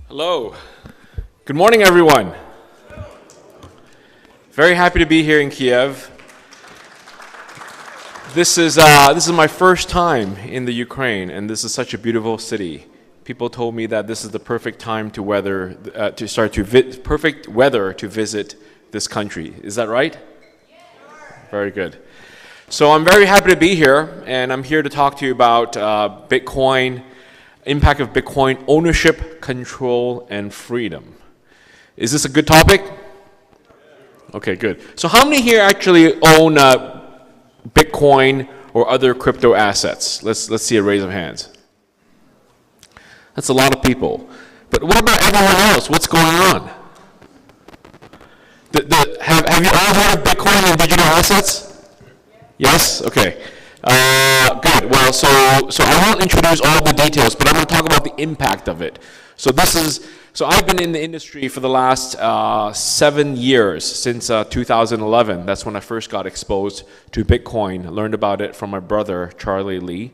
Hello. Good morning, everyone. Very happy to be here in Kyiv. This is my first time in the Ukraine, and this is such a beautiful city. People told me that this is the perfect time perfect weather to visit this country. Is that right? Very good. So I'm very happy to be here, and I'm here to talk to you about Bitcoin, impact of Bitcoin, ownership, control, and freedom. Is this a good topic? Okay, good. So how many here actually own Bitcoin or other crypto assets? Let's see a raise of hands. That's a lot of people. But what about everyone else? What's going on? Have you all heard of Bitcoin and digital assets? Yes? Okay. Good. Well, so I won't introduce all the details, but I'm going to talk about the impact of it. So I've been in the industry for the last 7 years, since 2011. That's when I first got exposed to Bitcoin. Learned about it from my brother, Charlie Lee.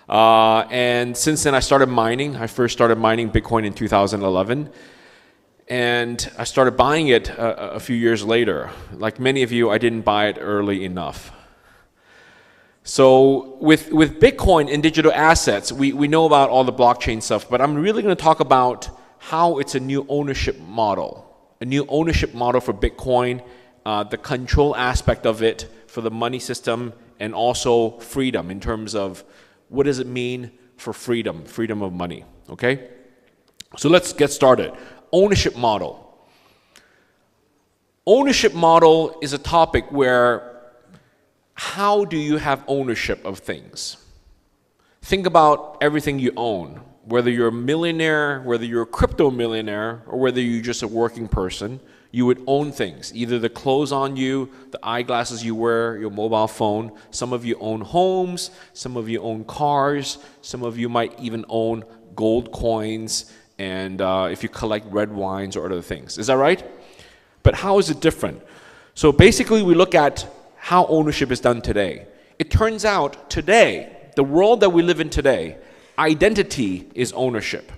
And since then, I started mining. I first started mining Bitcoin in 2011. And I started buying it a few years later. Like many of you, I didn't buy it early enough. So with Bitcoin and digital assets, we know about all the blockchain stuff, but I'm really going to talk about how it's a new ownership model. A new ownership model for Bitcoin, the control aspect of it for the money system, and also freedom in terms of what does it mean for freedom of money, okay? So let's get started. Ownership model. Ownership model is a topic where how do you have ownership of things? Think about everything you own, whether you're a millionaire, whether you're a crypto millionaire, or whether you're just a working person, you would own things, either the clothes on you, the eyeglasses you wear, your mobile phone. Some of you own homes, some of you own cars, some of you might even own gold coins, and if you collect red wines or other things. Is that right? But how is it different? So basically we look at how ownership is done today. It turns out today, the world that we live in today, identity is ownership.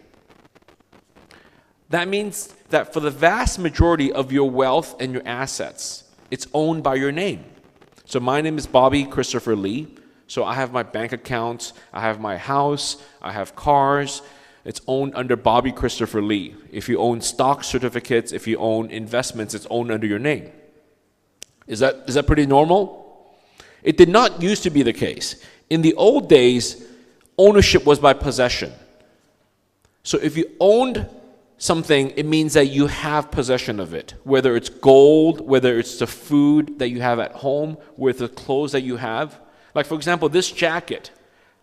That means that for the vast majority of your wealth and your assets, it's owned by your name. So my name is Bobby Christopher Lee. So I have my bank accounts, I have my house, I have cars. It's owned under Bobby Christopher Lee. If you own stock certificates, if you own investments, it's owned under your name. Is that pretty normal? It did not used to be the case. In the old days, ownership was by possession. So if you owned something, it means that you have possession of it. Whether it's gold, whether it's the food that you have at home, with the clothes that you have. Like for example, this jacket.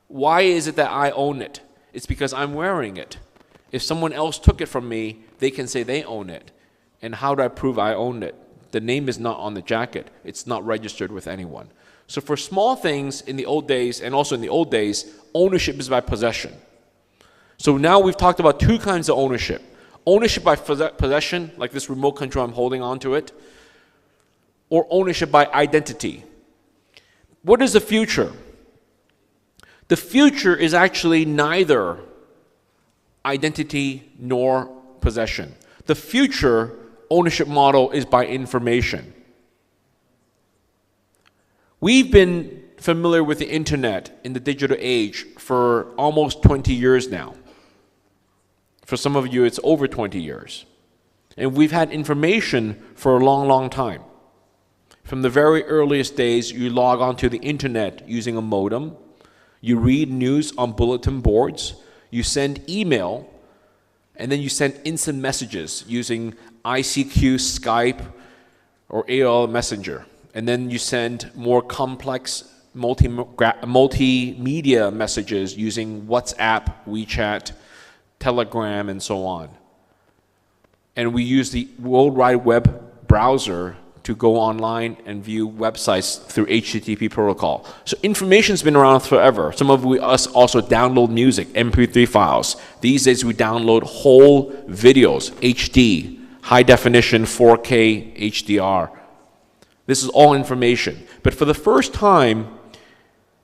Why is it that I own it? It's because I'm wearing it. If someone else took it from me, they can say they own it. And how do I prove I own it? The name is not on the jacket. It's not registered with anyone. So for small things in the old days, and also in the old days, ownership is by possession. So now we've talked about two kinds of ownership. Ownership by possession, like this remote control, I'm holding on to it, or ownership by identity. What is the future? The future is actually neither identity nor possession. The future ownership model is by information. We've been familiar with the internet in the digital age for almost 20 years now. For some of you, it's over 20 years. And we've had information for a long, long time. From the very earliest days, you log onto the internet using a modem. You read news on bulletin boards. You send email. And then you send instant messages using ICQ, Skype, or AOL Messenger. And then you send more complex multimedia messages using WhatsApp, WeChat, Telegram, and so on. And we use the World Wide Web browser to go online and view websites through HTTP protocol. So information's been around forever. Some of us also download music, MP3 files. These days we download whole videos, HD, high definition, 4K, HDR. This is all information. But for the first time,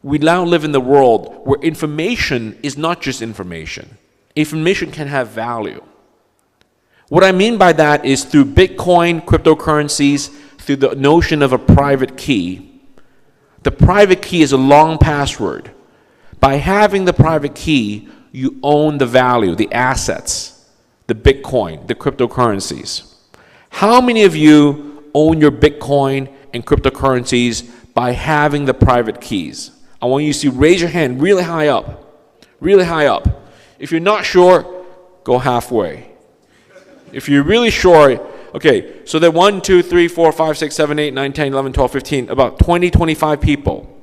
we now live in the world where information is not just information. Information can have value. What I mean by that is through Bitcoin, cryptocurrencies, through the notion of a private key. The private key is a long password. By having the private key, you own the value, the assets, the Bitcoin, the cryptocurrencies. How many of you own your Bitcoin and cryptocurrencies by having the private keys? I want you to raise your hand really high up. Really high up. If you're not sure, go halfway. If you're really sure, okay, so there are 1, 2, 3, 4, 5, 6, 7, 8, 9, 10, 11, 12, 15, about 20, 25 people.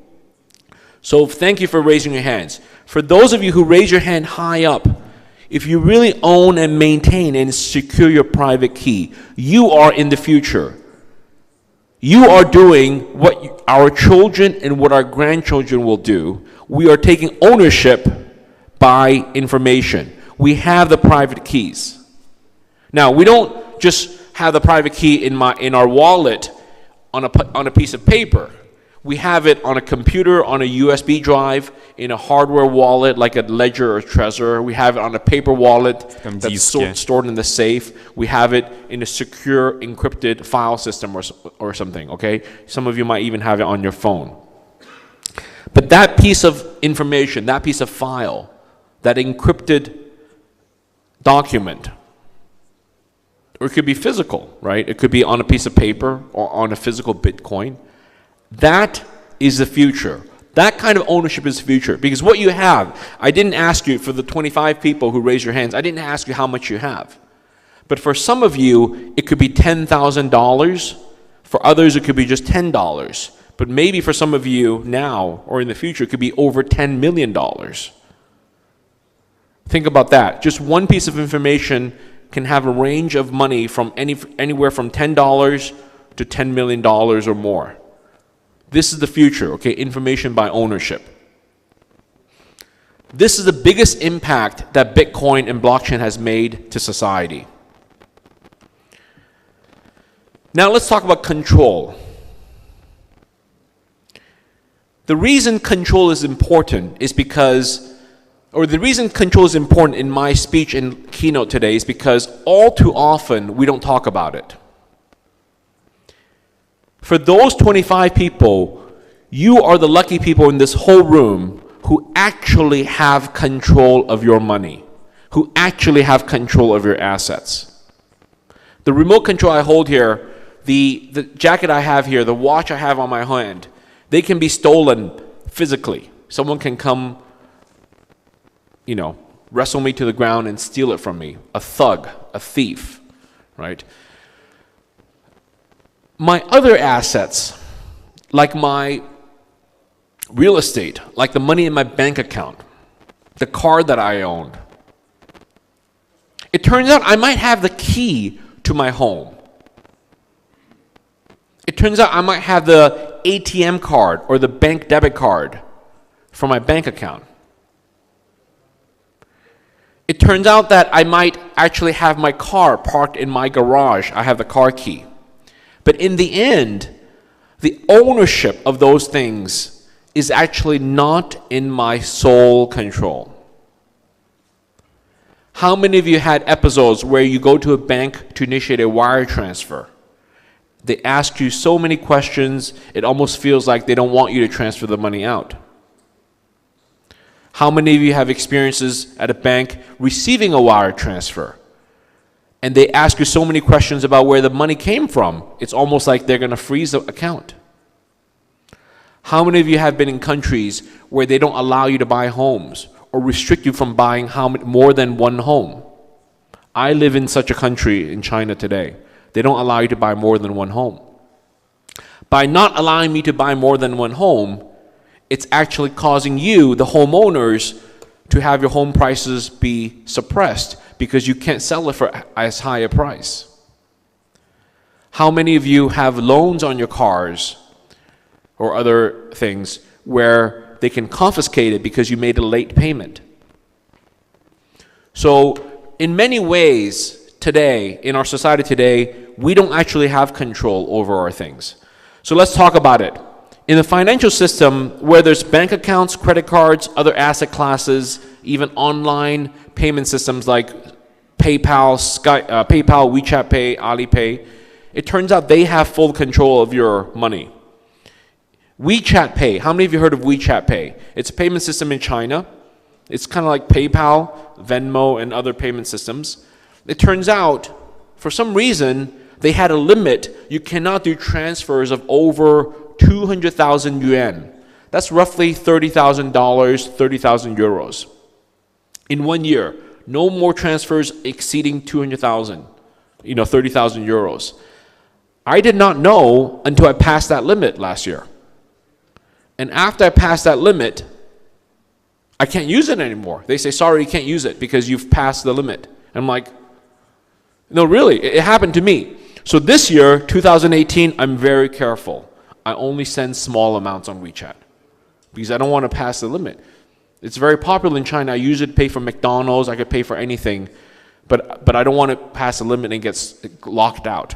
So thank you for raising your hands. For those of you who raise your hand high up, if you really own and maintain and secure your private key, you are in the future. You are doing what our children and what our grandchildren will do. We are taking ownership by information. We have the private keys. Now, we don't just have the private key in our wallet on a piece of paper. We have it on a computer, on a USB drive, in a hardware wallet like a Ledger or Trezor. We have it on a paper wallet that's stored in the safe. We have it in a secure, encrypted file system or something, okay? Some of you might even have it on your phone. But that piece of information, that piece of file, that encrypted document, or it could be physical, right? It could be on a piece of paper or on a physical Bitcoin. That is the future. That kind of ownership is the future. Because what you have, I didn't ask you, for the 25 people who raised your hands, I didn't ask you how much you have. But for some of you, it could be $10,000. For others, it could be just $10. But maybe for some of you now or in the future, it could be over $10 million. Think about that. Just one piece of information can have a range of money from anywhere from $10 to $10 million or more. This is the future, okay? Information by ownership. This is the biggest impact that Bitcoin and blockchain has made to society. Now let's talk about control. The reason control is important is because, or the reason control is important in my speech and keynote today is because all too often we don't talk about it. For those 25 people, you are the lucky people in this whole room who actually have control of your money, who actually have control of your assets. The remote control I hold here, the jacket I have here, the watch I have on my hand, they can be stolen physically. Someone can come, wrestle me to the ground and steal it from me. A thug, a thief, right? My other assets, like my real estate, like the money in my bank account, the car that I own, it turns out I might have the key to my home. It turns out I might have the ATM card or the bank debit card for my bank account. It turns out that I might actually have my car parked in my garage. I have the car key. But in the end, the ownership of those things is actually not in my sole control. How many of you had episodes where you go to a bank to initiate a wire transfer? They ask you so many questions, it almost feels like they don't want you to transfer the money out. How many of you have experiences at a bank receiving a wire transfer? And they ask you so many questions about where the money came from, it's almost like they're going to freeze the account. How many of you have been in countries where they don't allow you to buy homes or restrict you from buying more than one home? I live in such a country in China today. They don't allow you to buy more than one home. By not allowing me to buy more than one home, it's actually causing you, the homeowners, to have your home prices be suppressed because you can't sell it for as high a price. How many of you have loans on your cars or other things where they can confiscate it because you made a late payment? So in many ways today, in our society today, we don't actually have control over our things. So let's talk about it. In the financial system, where there's bank accounts, credit cards, other asset classes, even online payment systems like PayPal, WeChat Pay, Alipay. It turns out they have full control of your money. WeChat Pay. How many of you heard of WeChat Pay? It's a payment system in China. It's kind of like PayPal, Venmo, and other payment systems. It turns out, for some reason, they had a limit. You cannot do transfers of over 200,000 yuan. That's roughly $30,000, 30,000 euros. In 1 year, no more transfers exceeding 200,000, 30,000 euros. I did not know until I passed that limit last year. And after I passed that limit, I can't use it anymore. They say, sorry, you can't use it because you've passed the limit. And I'm like, no, really, it happened to me. So this year, 2018, I'm very careful. I only send small amounts on WeChat because I don't want to pass the limit. It's very popular in China. I use it to pay for McDonald's. I could pay for anything. But I don't want to pass the limit and get locked out.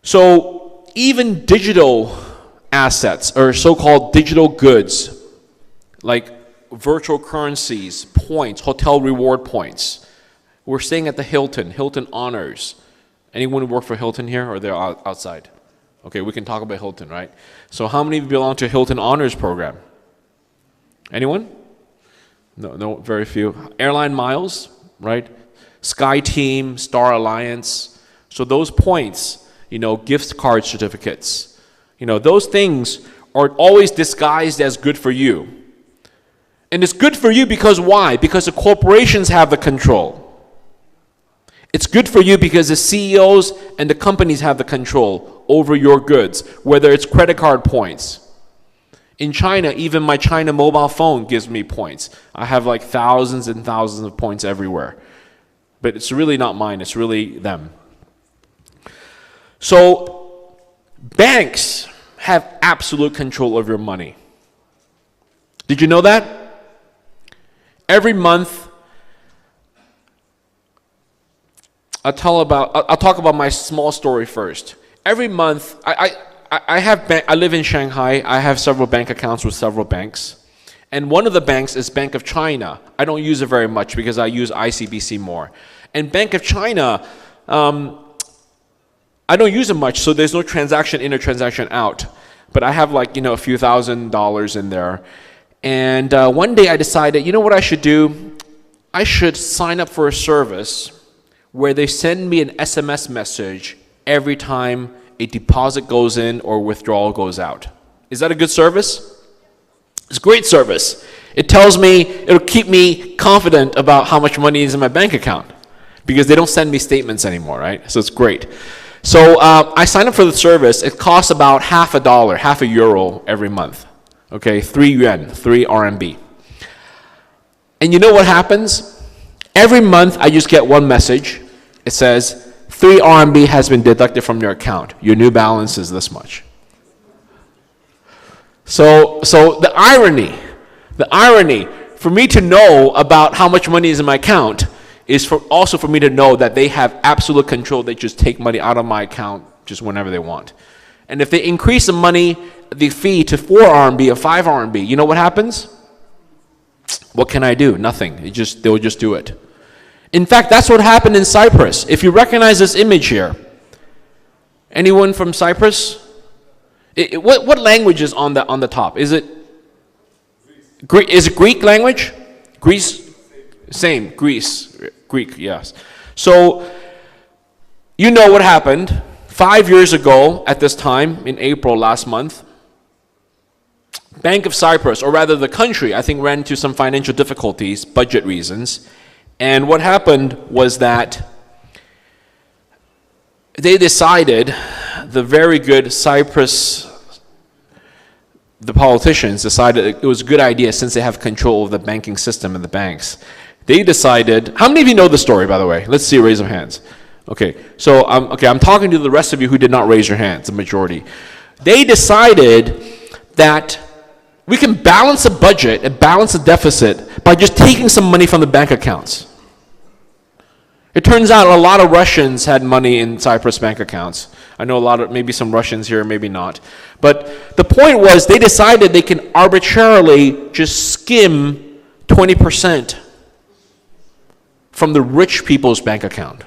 So even digital assets or so-called digital goods like virtual currencies, points, hotel reward points. We're staying at the Hilton Honors. Anyone who work for Hilton here or they're outside? Okay, we can talk about Hilton, right? So how many of you belong to Hilton Honors program? Anyone? No, very few. Airline miles, right? Sky Team, Star Alliance. So those points, gift card certificates, those things are always disguised as good for you. And it's good for you because why? Because the corporations have the control. It's good for you because the CEOs and the companies have the control over your goods, whether it's credit card points. In China, even my China mobile phone gives me points. I have like thousands and thousands of points everywhere. But it's really not mine, it's really them. So, banks have absolute control of your money. Did you know that? Every month, I'll talk about my small story first. Every month, I live in Shanghai. I have several bank accounts with several banks. And one of the banks is Bank of China. I don't use it very much because I use ICBC more. And Bank of China, I don't use it much, so there's no transaction in or transaction out. But I have like, a few $1,000s in there. And one day I decided, what I should do? I should sign up for a service where they send me an SMS message every time a deposit goes in or withdrawal goes out. Is that a good service? It's a great service. It tells me, it'll keep me confident about how much money is in my bank account because they don't send me statements anymore, right? So it's great. So I signed up for the service. It costs about $0.50, half a euro every month. Okay, 3 yuan, 3 RMB. And you know what happens? Every month I just get one message. It says, 3 RMB has been deducted from your account. Your new balance is this much. So the irony, for me to know about how much money is in my account is also for me to know that they have absolute control. They just take money out of my account just whenever they want. And if they increase the fee to 4 RMB or 5 RMB, you know what happens? What can I do? Nothing. They'll just do it. In fact, that's what happened in Cyprus. If you recognize this image here, anyone from Cyprus? What language is on the top? Is it Greek? Is it Greek language? Greece? Same. Greek, yes. So, you know what happened. 5 years ago, at this time, in April last month, Bank of Cyprus, or rather the country, I think ran into some financial difficulties, budget reasons. And what happened was that they decided, the very good Cyprus, the politicians decided it was a good idea since they have control of the banking system and the banks. They decided, how many of you know the story, by the way? Let's see a raise of hands. Okay, so I'm talking to the rest of you who did not raise your hands, the majority. They decided that we can balance a budget and balance a deficit by just taking some money from the bank accounts. It turns out a lot of Russians had money in Cyprus bank accounts. I know maybe some Russians here, maybe not. But the point was they decided they can arbitrarily just skim 20%. from the rich people's bank account.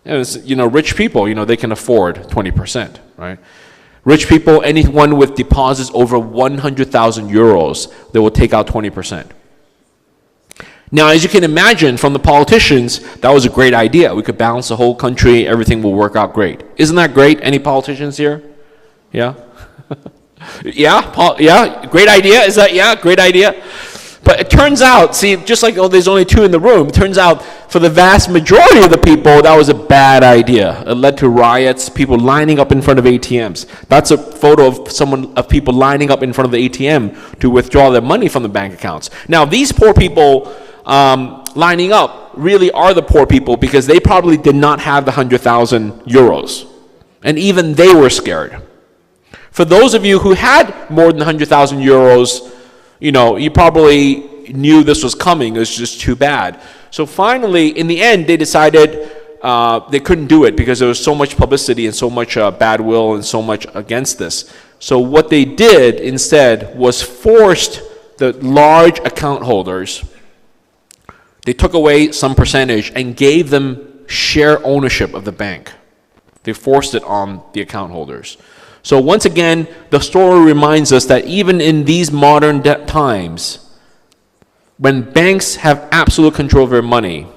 Rich people, they can afford 20%, right? Rich people, anyone with deposits over 100,000 euros, they will take out 20%. Now, as you can imagine from the politicians, that was a great idea. We could balance the whole country, everything will work out great. Isn't that great? Any politicians here? Yeah? Yeah, great idea. Is that, great idea? But it turns out, see, just like there's only two in the room, it turns out for the vast majority of the people, that was a bad idea. It led to riots, people lining up in front of ATMs. That's a photo of people lining up in front of the ATM to withdraw their money from the bank accounts. Now, these poor people lining up really are the poor people because they probably did not have the 100,000 euros. And even they were scared. For those of you who had more than 100,000 euros, you probably knew this was coming. It was just too bad. So finally, in the end, they decided they couldn't do it because there was so much publicity and so much bad will and so much against this. So what they did instead was forced the large account holders, they took away some percentage and gave them share ownership of the bank. They forced it on the account holders. So once again, the story reminds us that even in these modern times, when banks have absolute control of your money,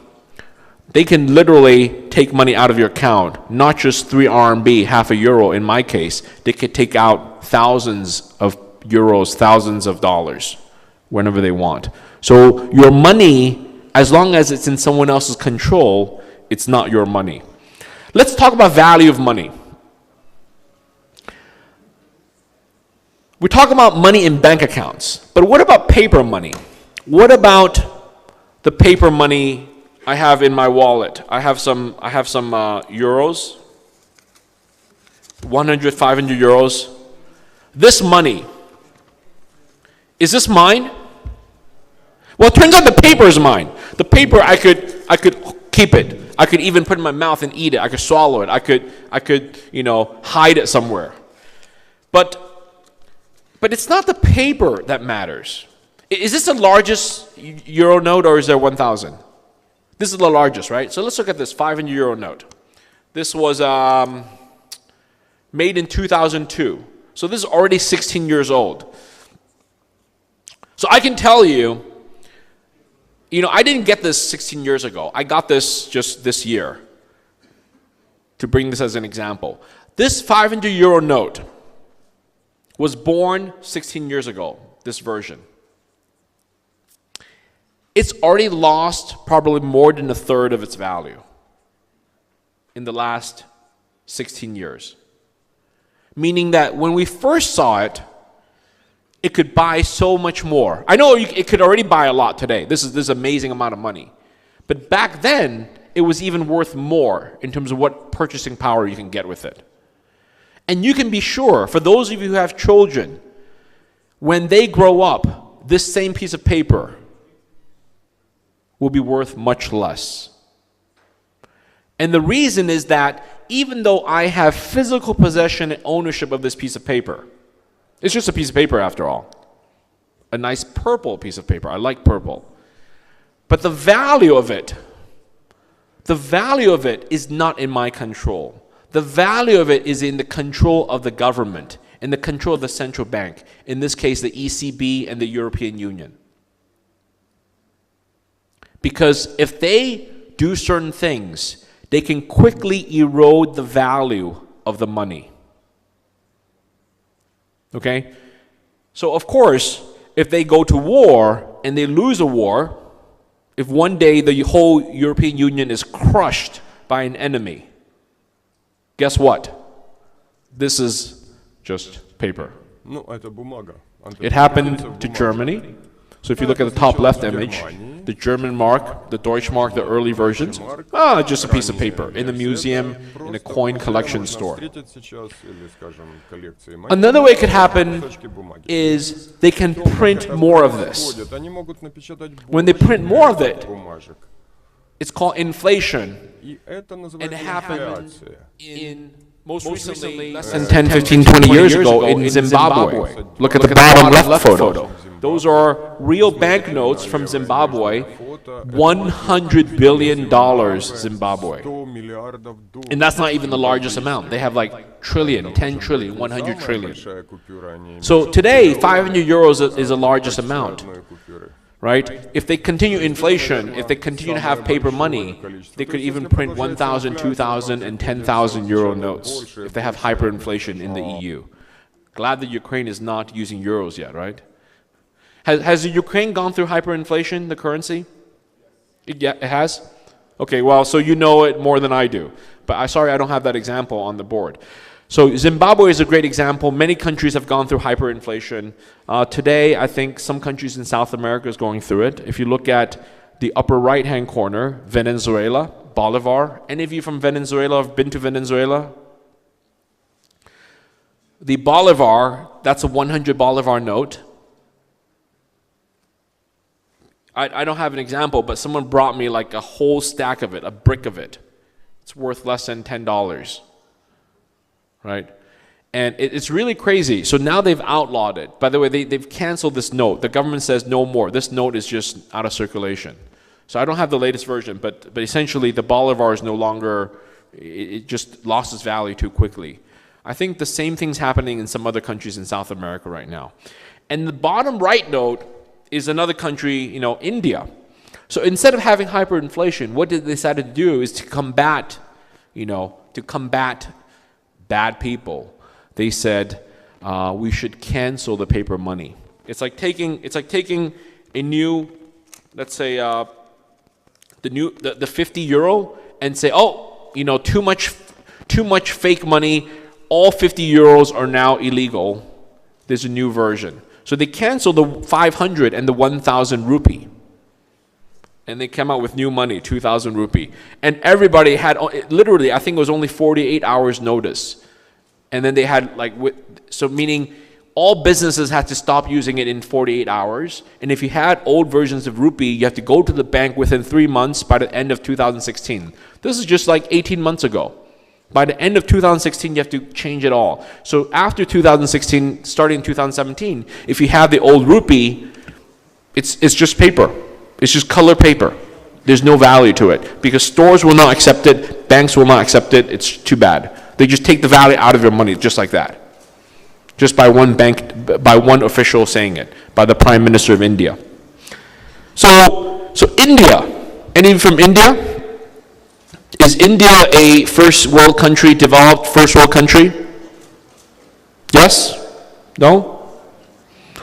they can literally take money out of your account, not just 3 RMB, half a euro in my case. They could take out thousands of euros, thousands of dollars, whenever they want. So your money, as long as it's in someone else's control, it's not your money. Let's talk about value of money. We talk about money in bank accounts, but what about paper money? What about the paper money I have in my wallet? I have some euros, 100, 500 euros. This money, is this mine? Well, it turns out the paper is mine. The paper, I could keep it. I could even put it in my mouth and eat it. I could swallow it. I could hide it somewhere. But it's not the paper that matters. Is this the largest euro note or is there 1,000? This is the largest, right? So let's look at this 500 euro note. This was made in 2002. So this is already 16 years old. So I can tell you, I didn't get this 16 years ago. I got this just this year. To bring this as an example. This 500 euro note was born 16 years ago, this version. It's already lost probably more than a third of its value in the last 16 years. Meaning that when we first saw it, it could buy so much more. I know it could already buy a lot today. This is amazing amount of money. But back then, it was even worth more in terms of what purchasing power you can get with it. And you can be sure, for those of you who have children, when they grow up, this same piece of paper will be worth much less. And the reason is that even though I have physical possession and ownership of this piece of paper, it's just a piece of paper after all. A nice purple piece of paper. I like purple. But the value of it is not in my control. The value of it is in the control of the government, in the control of the central bank, in this case the ECB and the European Union. Because if they do certain things, they can quickly erode the value of the money. Okay? So of course, if they go to war and they lose a war, if one day the whole European Union is crushed by an enemy, guess what? This is just paper. It happened to Germany. So if you look at the top left image, the German mark, the Deutschmark, the early versions, just a piece of paper in a museum, in a coin collection store. Another way it could happen is they can print more of this. When they print more of it, it's called inflation. And it happened in most recently, less than 10, 15, 20 years ago in Zimbabwe. Look at the bottom left photo. Those are real banknotes from Zimbabwe, $100 billion Zimbabwe. And that's not even the largest amount. They have like trillion, 10 trillion, 100 trillion. So today, 500 euros is the largest amount, right? If they continue inflation, if they continue to have paper money, they could even print 1,000, 2,000, and 10,000 euro notes if they have hyperinflation in the EU. Glad that Ukraine is not using euros yet, right? Has the Ukraine gone through hyperinflation, the currency? Yeah, it has? Okay, well, so you know it more than I do. But sorry, I don't have that example on the board. So Zimbabwe is a great example. Many countries have gone through hyperinflation. Today, I think some countries in South America is going through it. If you look at the upper right-hand corner, Venezuela, Bolivar. Any of you from Venezuela have been to Venezuela? The Bolivar, that's a 100 Bolivar note. I don't have an example, but someone brought me like a whole stack of it, a brick of it. It's worth less than $10, right? And it's really crazy. So now they've outlawed it. By the way, they've canceled this note. The government says no more. This note is just out of circulation. So I don't have the latest version, but essentially the Bolivar is no longer, it just lost its value too quickly. I think the same thing's happening in some other countries in South America right now. And the bottom right note is another country, India. So instead of having hyperinflation, what they decided to do is to combat, bad people. They said we should cancel the paper money. It's like taking a new, let's say, the 50 euro and say, too much fake money. All 50 euros are now illegal. There's a new version. So they canceled the 500 and the 1,000 rupee. And they came out with new money, 2,000 rupee. And everybody had, literally, I think it was only 48 hours notice. And then they had meaning all businesses had to stop using it in 48 hours. And if you had old versions of rupee, you have to go to the bank within 3 months by the end of 2016. This is just like 18 months ago. By the end of 2016, you have to change it all. So after 2016, starting in 2017, if you have the old rupee, it's just paper. It's just color paper. There's no value to it because stores will not accept it, banks will not accept it. It's too bad. They just take the value out of your money just like that. Just by one official saying it, by the Prime Minister of India. So India, anyone from India? Is India a first world country, developed first world country? Yes? No?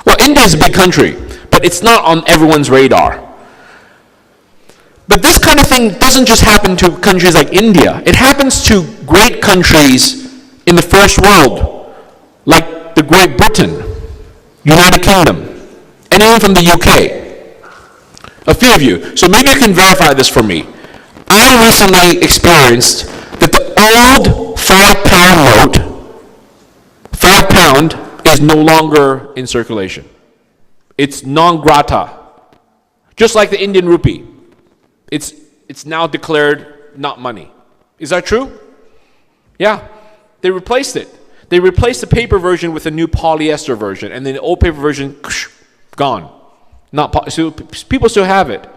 Well, India is a big country, but it's not on everyone's radar. But this kind of thing doesn't just happen to countries like India. It happens to great countries in the first world, like the Great Britain, United Kingdom, and even from the UK. A few of you. So maybe you can verify this for me. I recently experienced that the old £5 note, £5 is no longer in circulation. It's non grata. Just like the Indian rupee. It's now declared not money. Is that true? Yeah. They replaced it. They replaced the paper version with a new polyester version, and then the old paper version, gone. So people still have it.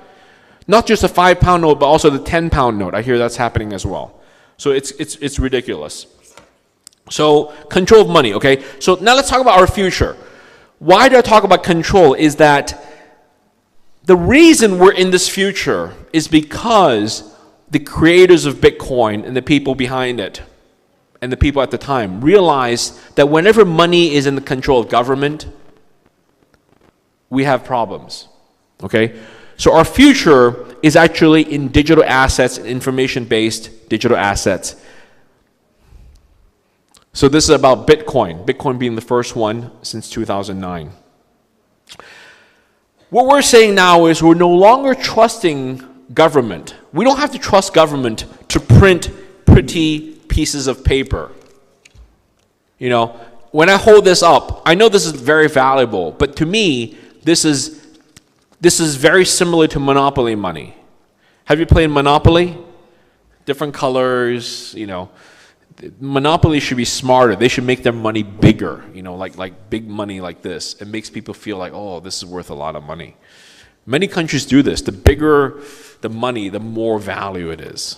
Not just a £5 note, but also the £10 note. I hear that's happening as well. So it's ridiculous. So control of money, okay? So now let's talk about our future. Why do I talk about control is that the reason we're in this future is because the creators of Bitcoin and the people behind it and the people at the time realized that whenever money is in the control of government, we have problems, okay? So our future is actually in digital assets, information-based digital assets. So this is about Bitcoin, Bitcoin being the first one since 2009. What we're saying now is we're no longer trusting government. We don't have to trust government to print pretty pieces of paper. When I hold this up, I know this is very valuable, but to me, this is very similar to Monopoly money. Have you played Monopoly? Different colors, Monopoly should be smarter. They should make their money bigger, like big money like this. It makes people feel like, oh, this is worth a lot of money. Many countries do this. The bigger the money, the more value it is,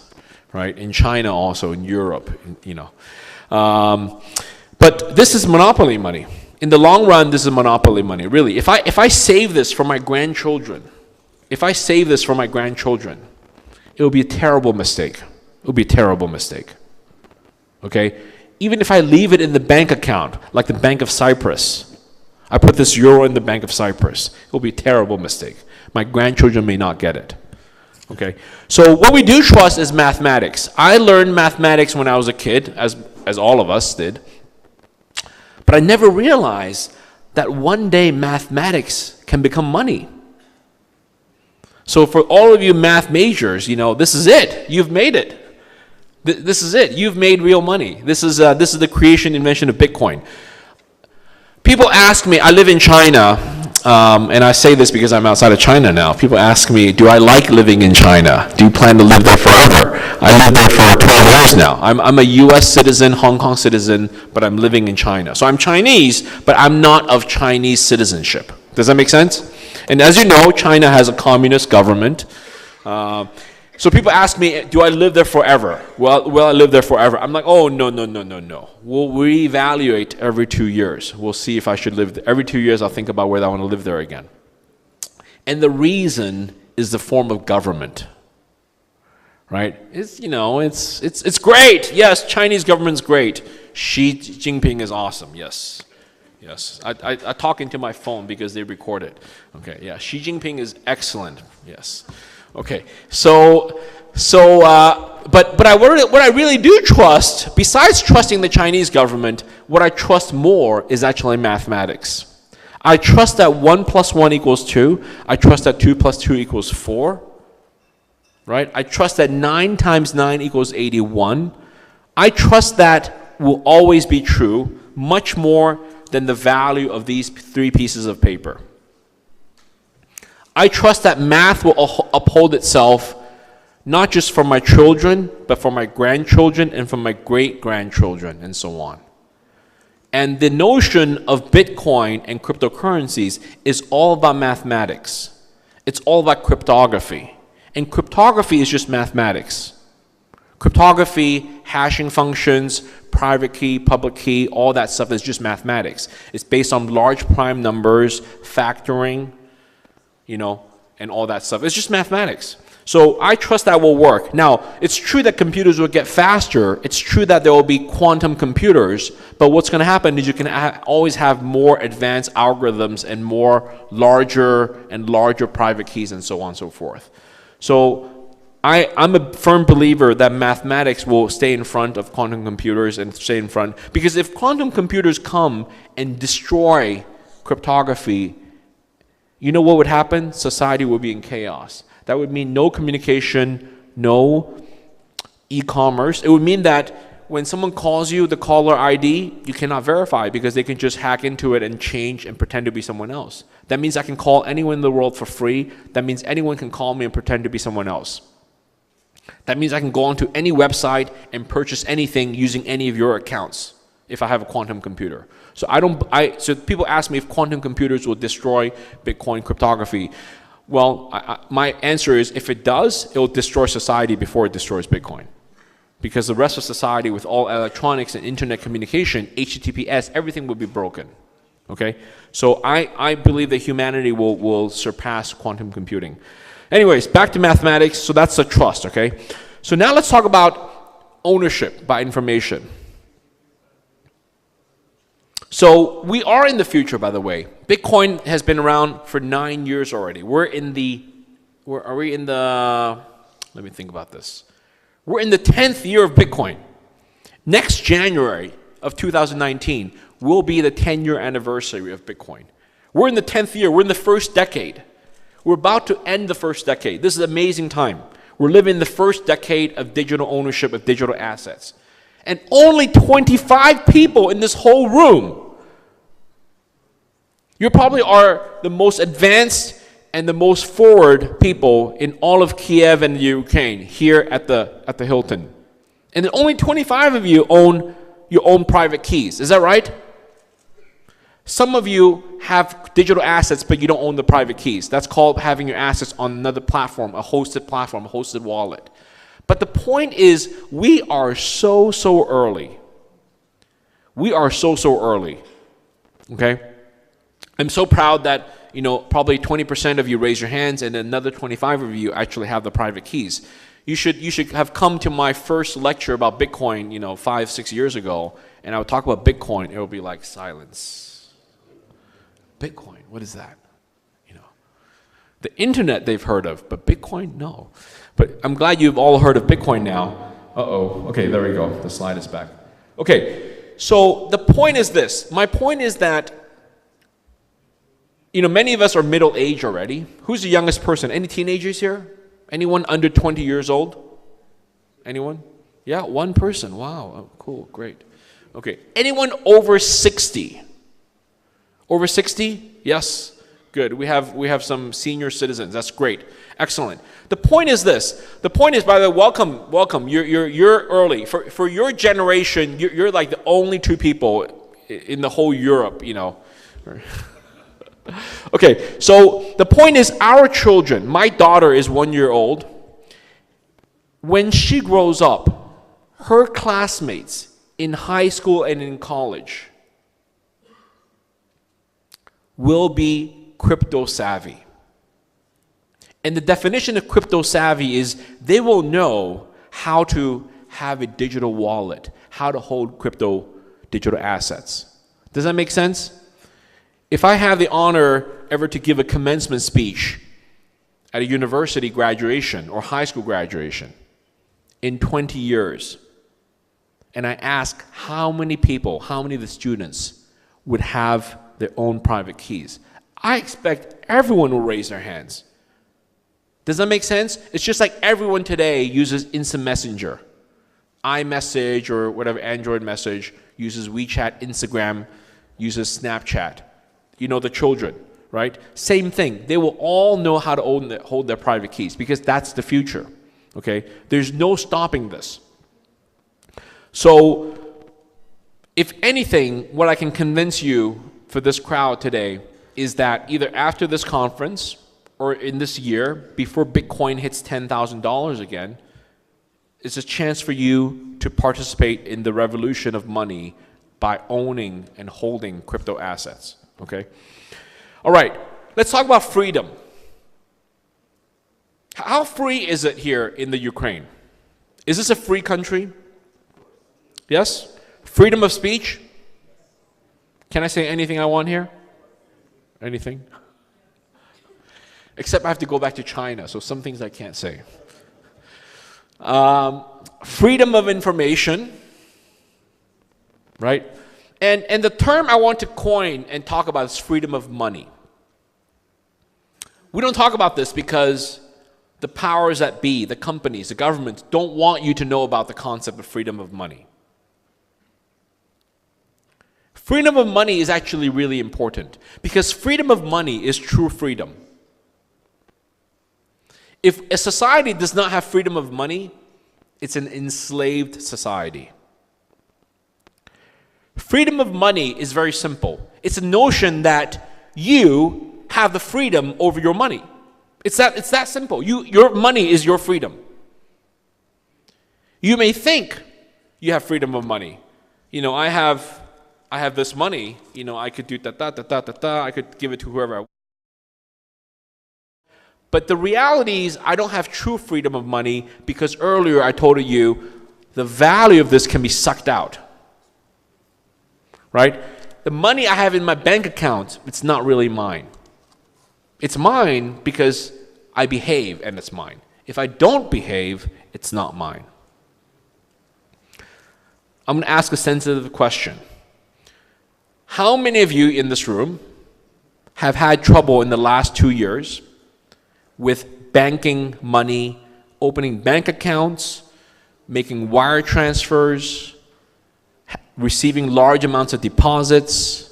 right? In China also, in Europe, But this is monopoly money. In the long run, this is monopoly money, really. If I save this for my grandchildren, it will be a terrible mistake. It will be a terrible mistake. Okay? Even if I leave it in the bank account, like the Bank of Cyprus, I put this euro in the Bank of Cyprus, it will be a terrible mistake. My grandchildren may not get it. Okay? So what we do trust is mathematics. I learned mathematics when I was a kid, as all of us did. But I never realized that one day mathematics can become money. So for all of you math majors, this is it. You've made it. This is it. You've made real money. This is the creation, invention of Bitcoin. People ask me, I live in China, and I say this because I'm outside of China now. People ask me, do I like living in China? Do you plan to live there forever? I lived there for 12 years now. I'm a U.S. citizen, Hong Kong citizen, but I'm living in China. So I'm Chinese, but I'm not of Chinese citizenship. Does that make sense? And as you know, China has a communist government. So people ask me, do I live there forever? Will I live there forever? I'm like, oh, no. We'll reevaluate every 2 years. We'll see if I should live there. Every 2 years, I'll think about whether I want to live there again. And the reason is the form of government. Right? It's great. Yes, Chinese government's great. Xi Jinping is awesome. Yes. I talk into my phone because they record it. Okay, yeah. Xi Jinping is excellent. Yes. Okay. But what I really do trust, besides trusting the Chinese government, what I trust more is actually mathematics. I trust that 1 + 1 = 2. I trust that 2 + 2 = 4. Right? I trust that 9 × 9 = 81. I trust that will always be true, much more than the value of these 3 pieces of paper. I trust that math will uphold itself, not just for my children, but for my grandchildren and for my great-grandchildren, and so on. And the notion of Bitcoin and cryptocurrencies is all about mathematics. It's all about cryptography. And cryptography is just mathematics. Cryptography, hashing functions, private key, public key, all that stuff is just mathematics. It's based on large prime numbers, factoring, and all that stuff. It's just mathematics. So I trust that will work. Now, it's true that computers will get faster. It's true that there will be quantum computers. But what's going to happen is you can always have more advanced algorithms and more larger and larger private keys and so on and so forth. So I'm a firm believer that mathematics will stay in front of quantum computers and stay in front. Because if quantum computers come and destroy cryptography, you know what would happen? Society would be in chaos. That would mean no communication, no e-commerce. It would mean that when someone calls you the caller ID, you cannot verify because they can just hack into it and change and pretend to be someone else. That means I can call anyone in the world for free. That means anyone can call me and pretend to be someone else. That means I can go onto any website and purchase anything using any of your accounts if I have a quantum computer. So so people ask me if quantum computers will destroy Bitcoin cryptography. Well, my answer is if it does, it will destroy society before it destroys Bitcoin. Because the rest of society with all electronics and internet communication, HTTPS, everything will be broken. Okay? So I believe that humanity will surpass quantum computing. Anyways, back to mathematics. So that's the trust, okay? So now let's talk about ownership by information. So we are in the future, by the way. Bitcoin has been around for 9 years already. Let me think about this. We're in the 10th year of Bitcoin. Next January of 2019 will be the 10-year anniversary of Bitcoin. We're in the 10th year. We're in the first decade. We're about to end the first decade. This is an amazing time. We're living the first decade of digital ownership of digital assets. And only 25 people in this whole room. You probably are the most advanced and the most forward people in all of Kyiv and the Ukraine here at the Hilton. And then only 25 of you own your own private keys. Is that right? Some of you have digital assets, but you don't own the private keys. That's called having your assets on another platform, a hosted wallet. But the point is, we are so early. We are so early. Okay? I'm so proud that, probably 20% of you raise your hands and another 25 of you actually have the private keys. You should have come to my first lecture about Bitcoin, 5-6 years ago, and I would talk about Bitcoin. It would be like silence. Bitcoin, what is that? The internet they've heard of, but Bitcoin, no. But I'm glad you've all heard of Bitcoin now. Okay, there we go. The slide is back. Okay, so the point is this. My point is that, many of us are middle age already. Who's the youngest person? Any teenagers here? Anyone under 20 years old? Anyone? Yeah, one person. Wow, oh, cool, great. Okay, anyone over 60? Over 60? Yes. Good. We have some senior citizens. That's great. Excellent. The point is this. The point is, by the way, welcome. You're early. For your generation, you're like the only two people in the whole Europe, Okay, so the point is, our children, my daughter is 1 year old. When she grows up, her classmates in high school and in college will be crypto savvy. And the definition of crypto savvy is they will know how to have a digital wallet, how to hold crypto digital assets. Does that make sense? If I have the honor ever to give a commencement speech at a university graduation or high school graduation in 20 years, and I ask how many people, how many of the students would have their own private keys, I expect everyone will raise their hands. Does that make sense? It's just like everyone today uses instant messenger. iMessage or whatever Android message uses WeChat, Instagram, uses Snapchat. The children, right? Same thing. They will all know how to hold their private keys because that's the future, okay? There's no stopping this. So, if anything, what I can convince you for this crowd today is that either after this conference or in this year, before Bitcoin hits $10,000 again, it's a chance for you to participate in the revolution of money by owning and holding crypto assets, okay? All right, let's talk about freedom. How free is it here in the Ukraine? Is this a free country? Yes? Freedom of speech? Can I say anything I want here? Anything? Except I have to go back to China, so some things I can't say. Freedom of information, right? And the term I want to coin and talk about is freedom of money. We don't talk about this because the powers that be, the companies, the governments, don't want you to know about the concept of freedom of money. Freedom of money is actually really important because freedom of money is true freedom. If a society does not have freedom of money, it's an enslaved society. Freedom of money is very simple. It's a notion that you have the freedom over your money. It's that simple. Your money is your freedom. You may think you have freedom of money. I have this money. I could do I could give it to whoever I want. But the reality is I don't have true freedom of money because earlier I told you the value of this can be sucked out. Right? The money I have in my bank account, it's not really mine. It's mine because I behave and it's mine. If I don't behave, it's not mine. I'm going to ask a sensitive question. How many of you in this room have had trouble in the last 2 years with banking money, opening bank accounts, making wire transfers, receiving large amounts of deposits,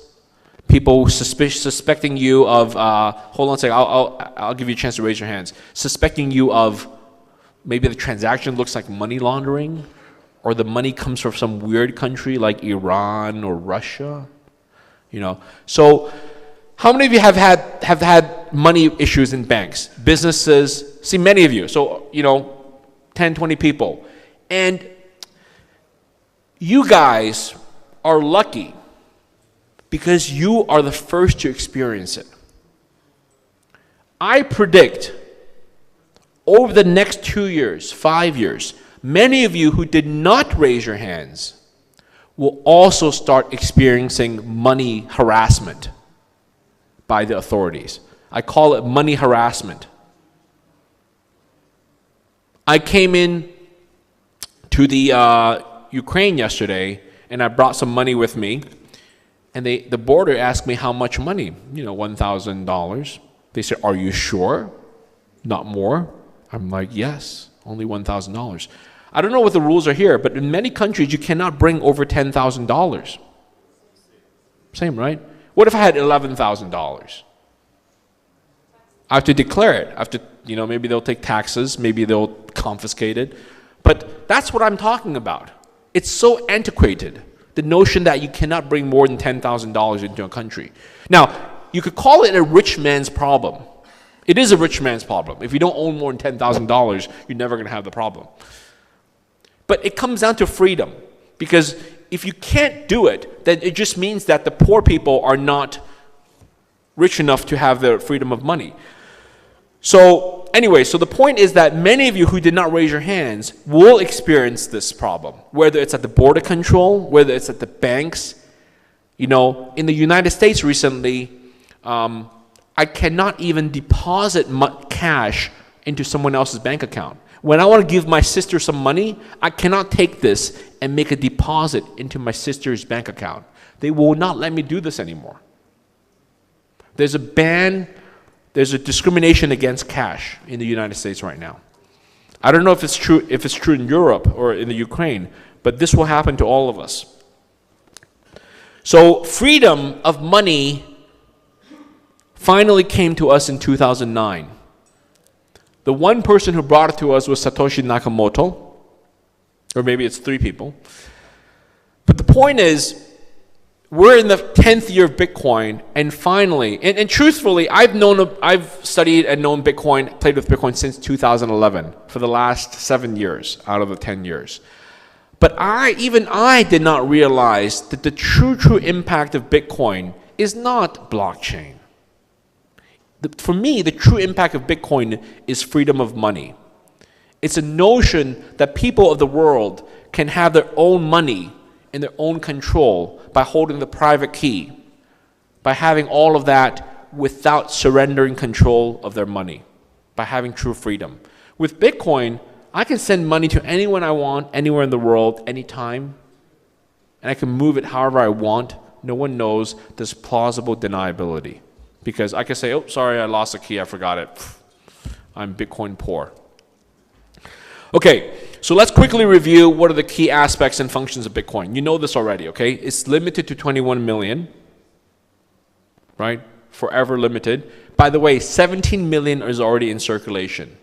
people suspecting you of, hold on a second, I'll give you a chance to raise your hands, suspecting you of maybe the transaction looks like money laundering, or the money comes from some weird country like Iran or Russia. So how many of you have had money issues in banks, businesses? See, many of you. So 10, 20 people, and you guys are lucky because you are the first to experience it. I predict over the next 2 years, 5 years, many of you who did not raise your hands will also start experiencing money harassment by the authorities. I call it money harassment. I came in to the Ukraine yesterday, and I brought some money with me, and the border asked me how much money, $1,000. They said, "Are you sure? Not more?" I'm like, "Yes, only $1,000. I don't know what the rules are here, but in many countries, you cannot bring over $10,000. Same, right? What if I had $11,000? I have to declare it. I have to, maybe they'll take taxes, maybe they'll confiscate it. But that's what I'm talking about. It's so antiquated, the notion that you cannot bring more than $10,000 into a country. Now, you could call it a rich man's problem. It is a rich man's problem. If you don't own more than $10,000, you're never going to have the problem. But it comes down to freedom, because if you can't do it, then it just means that the poor people are not rich enough to have the freedom of money. So anyway, so the point is that many of you who did not raise your hands will experience this problem, whether it's at the border control, whether it's at the banks. In the United States recently, I cannot even deposit cash into someone else's bank account. When I want to give my sister some money, I cannot take this and make a deposit into my sister's bank account. They will not let me do this anymore. There's a ban, there's a discrimination against cash in the United States right now. I don't know if it's true in Europe or in the Ukraine, but this will happen to all of us. So freedom of money finally came to us in 2009. The one person who brought it to us was Satoshi Nakamoto, or maybe it's 3 people. But the point is, we're in the 10th year of Bitcoin, and finally, and truthfully, I've studied and known Bitcoin, played with Bitcoin since 2011, for the last 7 years out of the 10 years. But even I did not realize that the true impact of Bitcoin is not blockchain. For me, the true impact of Bitcoin is freedom of money. It's a notion that people of the world can have their own money in their own control by holding the private key, by having all of that without surrendering control of their money, by having true freedom. With Bitcoin, I can send money to anyone I want, anywhere in the world, anytime, and I can move it however I want. No one knows. There's plausible deniability. Because I can say, "Oh, sorry, I lost the key, I forgot it. I'm Bitcoin poor." Okay, so let's quickly review what are the key aspects and functions of Bitcoin. You know this already, okay? It's limited to 21 million, right? Forever limited. By the way, 17 million is already in circulation.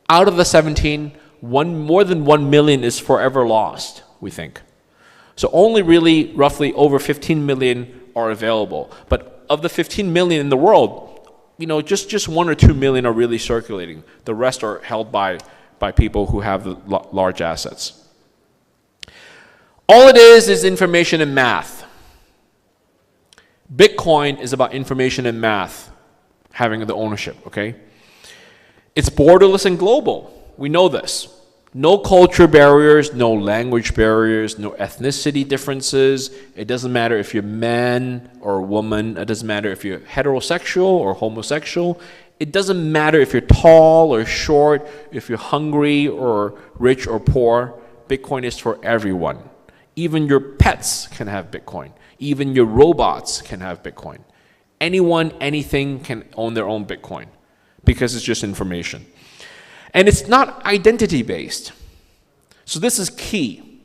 Out of the 17, more than 1 million is forever lost, we think. So only really roughly over 15 million are available. But of the 15 million in the world, just 1 or 2 million are really circulating. The rest are held by people who have large assets. All it is information and math. Bitcoin is about information and math, having the ownership, okay? It's borderless and global. We know this. No culture barriers, no language barriers, no ethnicity differences. It doesn't matter if you're man or woman. It doesn't matter if you're heterosexual or homosexual. It doesn't matter if you're tall or short, if you're hungry or rich or poor. Bitcoin is for everyone. Even your pets can have Bitcoin. Even your robots can have Bitcoin. Anyone, anything can own their own Bitcoin because it's just information. And it's not identity-based. So this is key.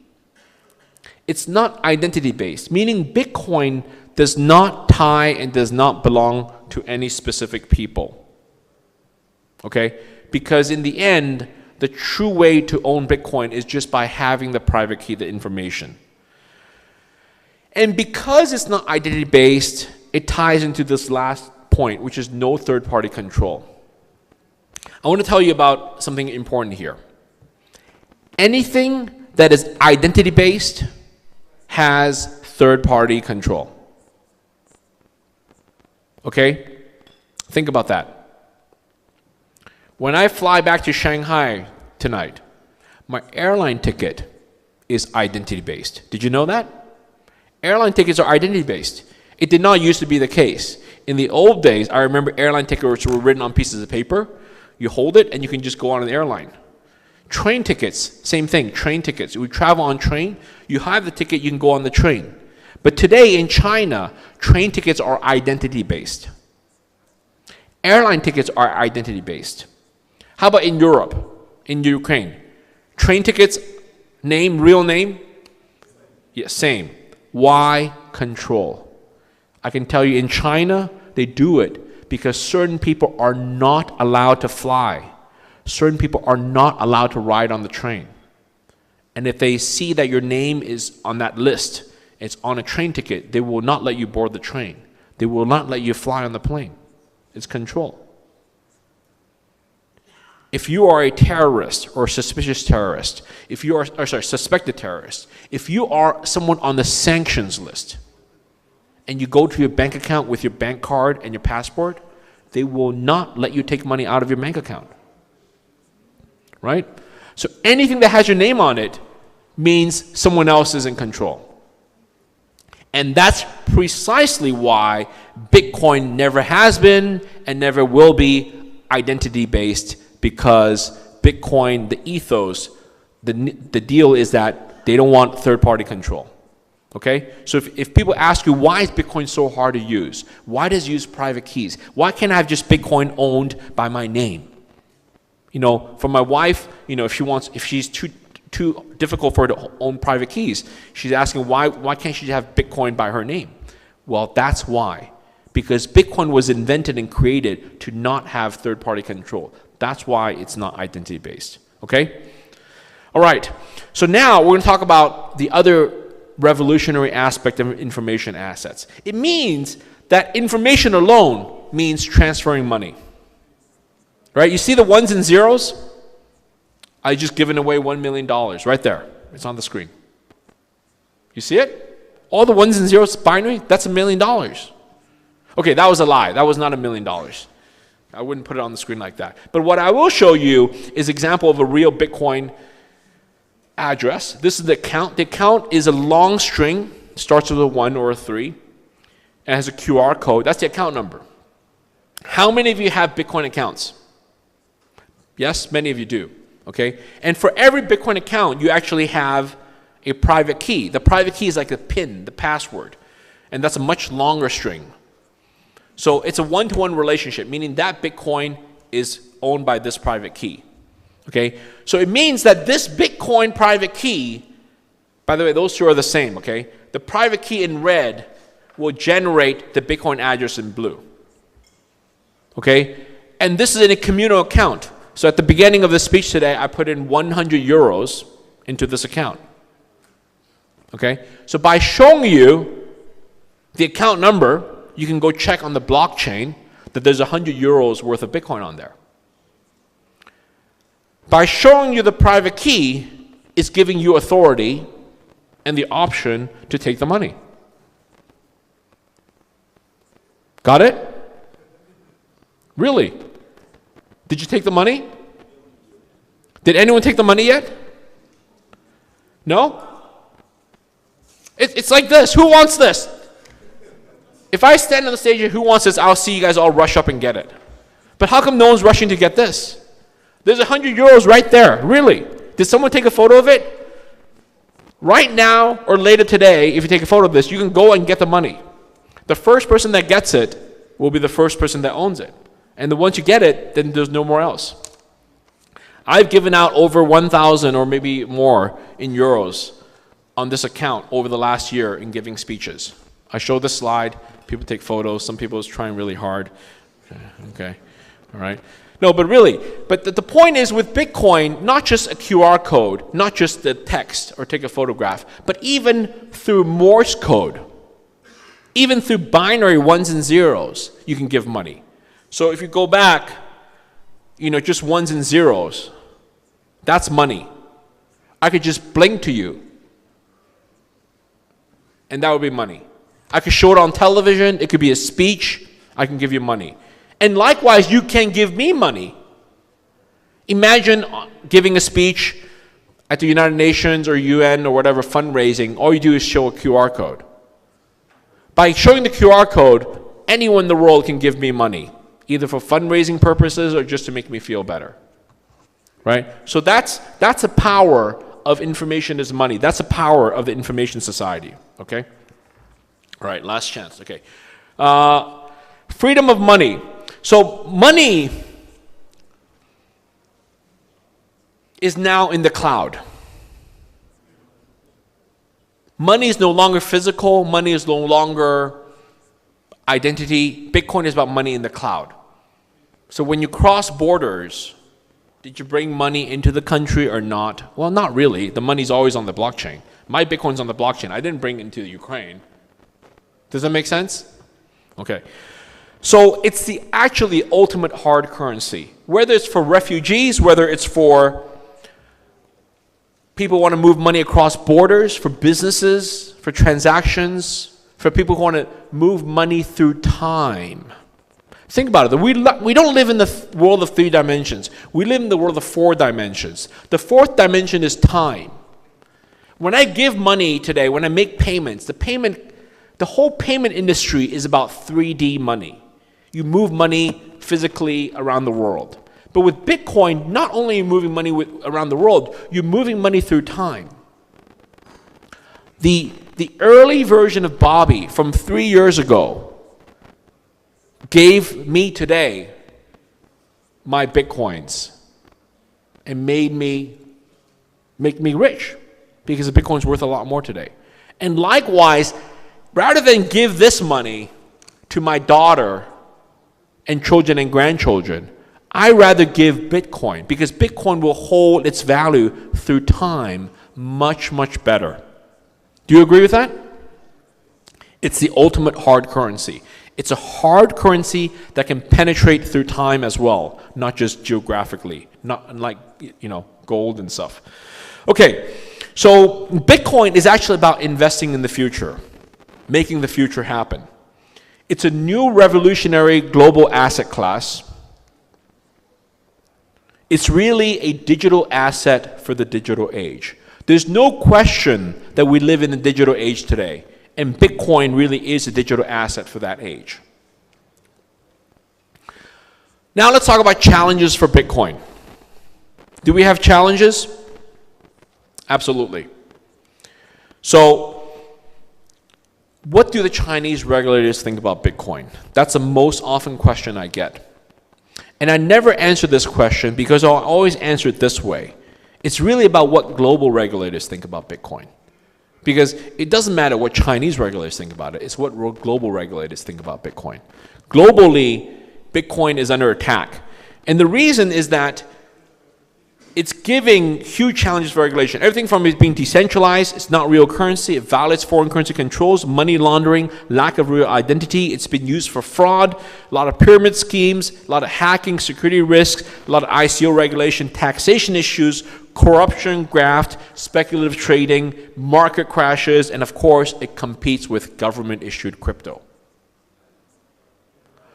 It's not identity-based, meaning Bitcoin does not tie and does not belong to any specific people. Okay? Because in the end, the true way to own Bitcoin is just by having the private key, the information. And because it's not identity-based, it ties into this last point, which is no third-party control. I want to tell you about something important here. Anything that is identity-based has third-party control. Okay? Think about that. When I fly back to Shanghai tonight, my airline ticket is identity-based. Did you know that? Airline tickets are identity-based. It did not used to be the case. In the old days, I remember airline tickets were written on pieces of paper. You hold it and you can just go on an airline. Train tickets, same thing, train tickets. You travel on train, you have the ticket, you can go on the train. But today in China, train tickets are identity-based. Airline tickets are identity-based. How about in Europe, in Ukraine? Train tickets, name, real name? Yeah, same. Why? Control. I can tell you in China, they do it because certain people are not allowed to fly. Certain people are not allowed to ride on the train. And if they see that your name is on that list, it's on a train ticket, they will not let you board the train. They will not let you fly on the plane. It's control. If you are a terrorist or a suspicious terrorist, if you are, suspected terrorist, if you are someone on the sanctions list, and you go to your bank account with your bank card and your passport, they will not let you take money out of your bank account. Right? So anything that has your name on it means someone else is in control. And that's precisely why Bitcoin never has been and never will be identity-based, because Bitcoin, the ethos, the deal is that they don't want third-party control. Okay? So if people ask you, why is Bitcoin so hard to use? Why does it use private keys? Why can't I have just Bitcoin owned by my name? You know, for my wife, you know, if she's too difficult for her to own private keys, she's asking why can't she have Bitcoin by her name? Well, that's why. Because Bitcoin was invented and created to not have third-party control. That's why it's not identity-based. Okay? All right. So now we're going to talk about the other revolutionary aspect of information assets. It means that information alone means transferring money. Right? You see the ones and zeros? I just given away $1 million right there. It's on the screen. You see it? All the ones and zeros binary, that's $1 million. Okay, that was a lie. That was not $1 million. I wouldn't put it on the screen like that. But what I will show you is an example of a real Bitcoin address. This is the account. The account is a long string, starts with a 1 or a 3, and has a QR code. That's the account number. How many of you have Bitcoin accounts? Yes, many of you do. Okay? And for every Bitcoin account, you actually have a private key. The private key is like the PIN, the password. And that's a much longer string. So it's a one-to-one relationship, meaning that Bitcoin is owned by this private key. Okay? So it means that this Bitcoin private key, by the way, those two are the same, okay? The private key in red will generate the Bitcoin address in blue. Okay? And this is in a communal account. So at the beginning of the speech today, I put in 100 euros into this account. Okay? So by showing you the account number, you can go check on the blockchain that there's 100 euros worth of Bitcoin on there. By showing you the private key, it's giving you authority and the option to take the money. Got it? Really? Did you take the money? Did anyone take the money yet? No? It's like this. Who wants this? If I stand on the stage and who wants this, I'll see you guys all rush up and get it. But how come no one's rushing to get this? There's 100 euros right there. Really? Did someone take a photo of it? Right now or later today, if you take a photo of this, you can go and get the money. The first person that gets it will be the first person that owns it. And then once you get it, then there's no more else. I've given out over 1,000 or maybe more in euros on this account over the last year in giving speeches. I show this slide. People take photos. Some people are trying really hard. Okay. All right. No, but really, the point is with Bitcoin, not just a QR code, not just the text or take a photograph, but even through Morse code, even through binary ones and zeros, you can give money. So if you go back, just ones and zeros, that's money. I could just blink to you, and that would be money. I could show it on television, it could be a speech, I can give you money. And likewise, you can give me money. Imagine giving a speech at the United Nations or UN or whatever fundraising. All you do is show a QR code. By showing the QR code, anyone in the world can give me money, either for fundraising purposes or just to make me feel better. Right? So that's a power of information is money. That's the power of the information society. Okay? All right, last chance. Okay. Freedom of money. So money is now in the cloud. Money is no longer physical. Money is no longer identity. Bitcoin is about money in the cloud. So when you cross borders, did you bring money into the country or not? Well, not really. The money's always on the blockchain. My Bitcoin's on the blockchain. I didn't bring it into Ukraine. Does that make sense? Okay. So it's the actually ultimate hard currency. Whether it's for refugees, whether it's for people who want to move money across borders, for businesses, for transactions, for people who want to move money through time. Think about it. We don't live in the world of 3 dimensions. We live in the world of 4 dimensions. The 4th dimension is time. When I give money today, when I make payments, the whole payment industry is about 3D money. You move money physically around the world. But with Bitcoin, not only are you moving money around the world, you're moving money through time. The early version of Bobby from 3 years ago gave me today my Bitcoins and make me rich because the Bitcoin's worth a lot more today. And likewise, rather than give this money to my daughter and children and grandchildren, I rather give Bitcoin because Bitcoin will hold its value through time much, much better. Do you agree with that? It's the ultimate hard currency. It's a hard currency that can penetrate through time as well, not just geographically, not unlike gold and stuff. Okay, so Bitcoin is actually about investing in the future, making the future happen. It's a new revolutionary global asset class. It's really a digital asset for the digital age. There's no question that we live in the digital age today, and Bitcoin really is a digital asset for that age. Now let's talk about challenges for Bitcoin. Do we have challenges? Absolutely. So, what do the Chinese regulators think about Bitcoin? That's the most often question I get. And I never answer this question because I'll always answer it this way. It's really about what global regulators think about Bitcoin. Because it doesn't matter what Chinese regulators think about it. It's what global regulators think about Bitcoin. Globally, Bitcoin is under attack. And the reason is that it's giving huge challenges for regulation. Everything from it being decentralized, it's not real currency, it violates foreign currency controls, money laundering, lack of real identity. It's been used for fraud, a lot of pyramid schemes, a lot of hacking, security risks, a lot of ICO regulation, taxation issues, corruption, graft, speculative trading, market crashes, and of course, it competes with government-issued crypto.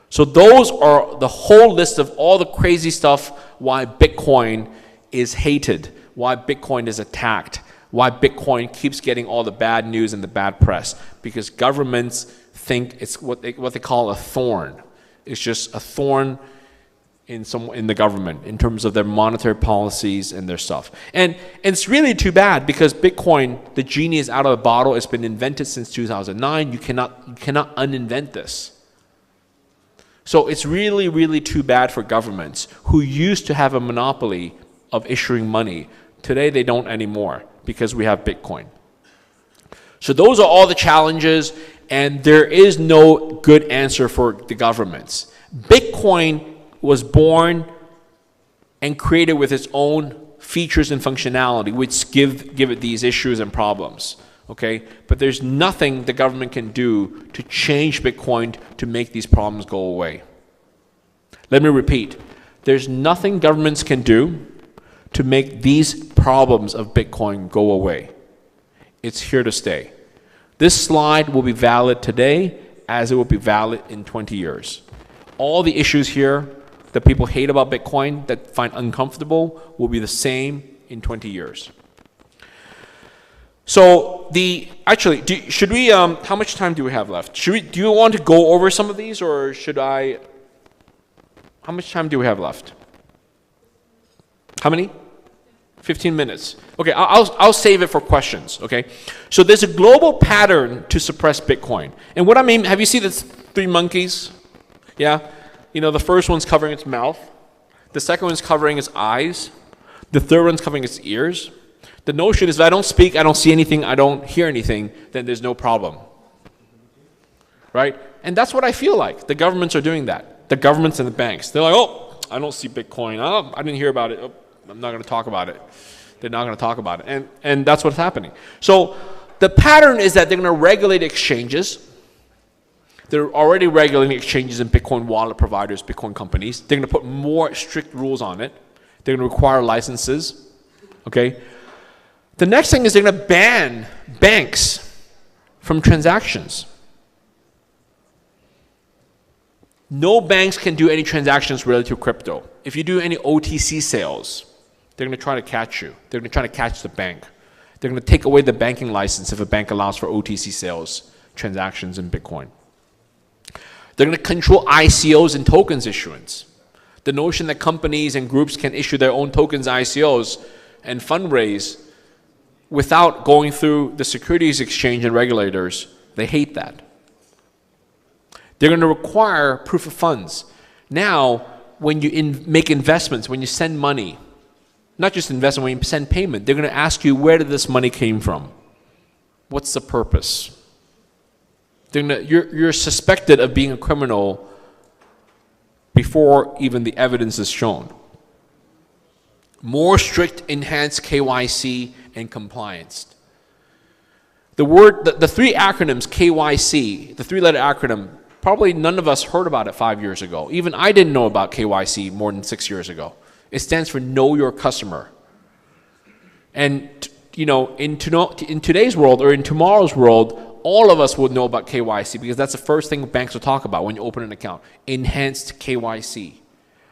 So those are the whole list of all the crazy stuff why Bitcoin is hated, why Bitcoin is attacked, why Bitcoin keeps getting all the bad news and the bad press, because governments think it's what they call a thorn. It's just a thorn in the government in terms of their monetary policies and their stuff. And it's really too bad because Bitcoin, the genie is out of the bottle. It's been invented since 2009. You cannot uninvent this. So it's really, really too bad for governments who used to have a monopoly of issuing money. Today they don't anymore because we have Bitcoin. So those are all the challenges, and there is no good answer for the governments. Bitcoin was born and create it with its own features and functionality, which give it these issues and problems. Okay? But there's nothing the government can do to change Bitcoin to make these problems go away. Let me repeat. There's nothing governments can do to make these problems of Bitcoin go away. It's here to stay. This slide will be valid today as it will be valid in 20 years. All the issues here that people hate about Bitcoin, that find uncomfortable, will be the same in 20 years. So should we, how much time do we have left? Do you want to go over some of these, or should I, how much time do we have left? How many? 15 minutes. Okay, I'll save it for questions, okay? So there's a global pattern to suppress Bitcoin. And what I mean, have you seen the 3 monkeys? Yeah? You know, the first one's covering its mouth. The second one's covering its eyes. The third one's covering its ears. The notion is if I don't speak, I don't see anything, I don't hear anything, then there's no problem. Right? And that's what I feel like. The governments are doing that. The governments and the banks. They're like, oh, I don't see Bitcoin. Oh, I didn't hear about it. Oh, I'm not going to talk about it. They're not going to talk about it. And that's what's happening. So the pattern is that they're going to regulate exchanges. They're already regulating exchanges and Bitcoin wallet providers, Bitcoin companies. They're going to put more strict rules on it. They're going to require licenses. Okay? The next thing is they're going to ban banks from transactions. No banks can do any transactions related to crypto. If you do any OTC sales, they're going to try to catch you. They're going to try to catch the bank. They're going to take away the banking license if a bank allows for OTC sales transactions in Bitcoin. They're going to control ICOs and tokens issuance. The notion that companies and groups can issue their own tokens, ICOs, and fundraise without going through the securities exchange and regulators, they hate that. They're going to require proof of funds. Now, when you make investments, when you send money, not just investment, when you send payment, they're going to ask you, where did this money came from? What's the purpose? You're suspected of being a criminal before even the evidence is shown. More strict enhanced KYC and compliance. The 3 acronyms, KYC, the 3-letter acronym, probably none of us heard about it 5 years ago. Even I didn't know about KYC more than 6 years ago. It stands for Know Your Customer. And you know, in today's world or in tomorrow's world, all of us would know about KYC because that's the first thing banks will talk about when you open an account. Enhanced KYC.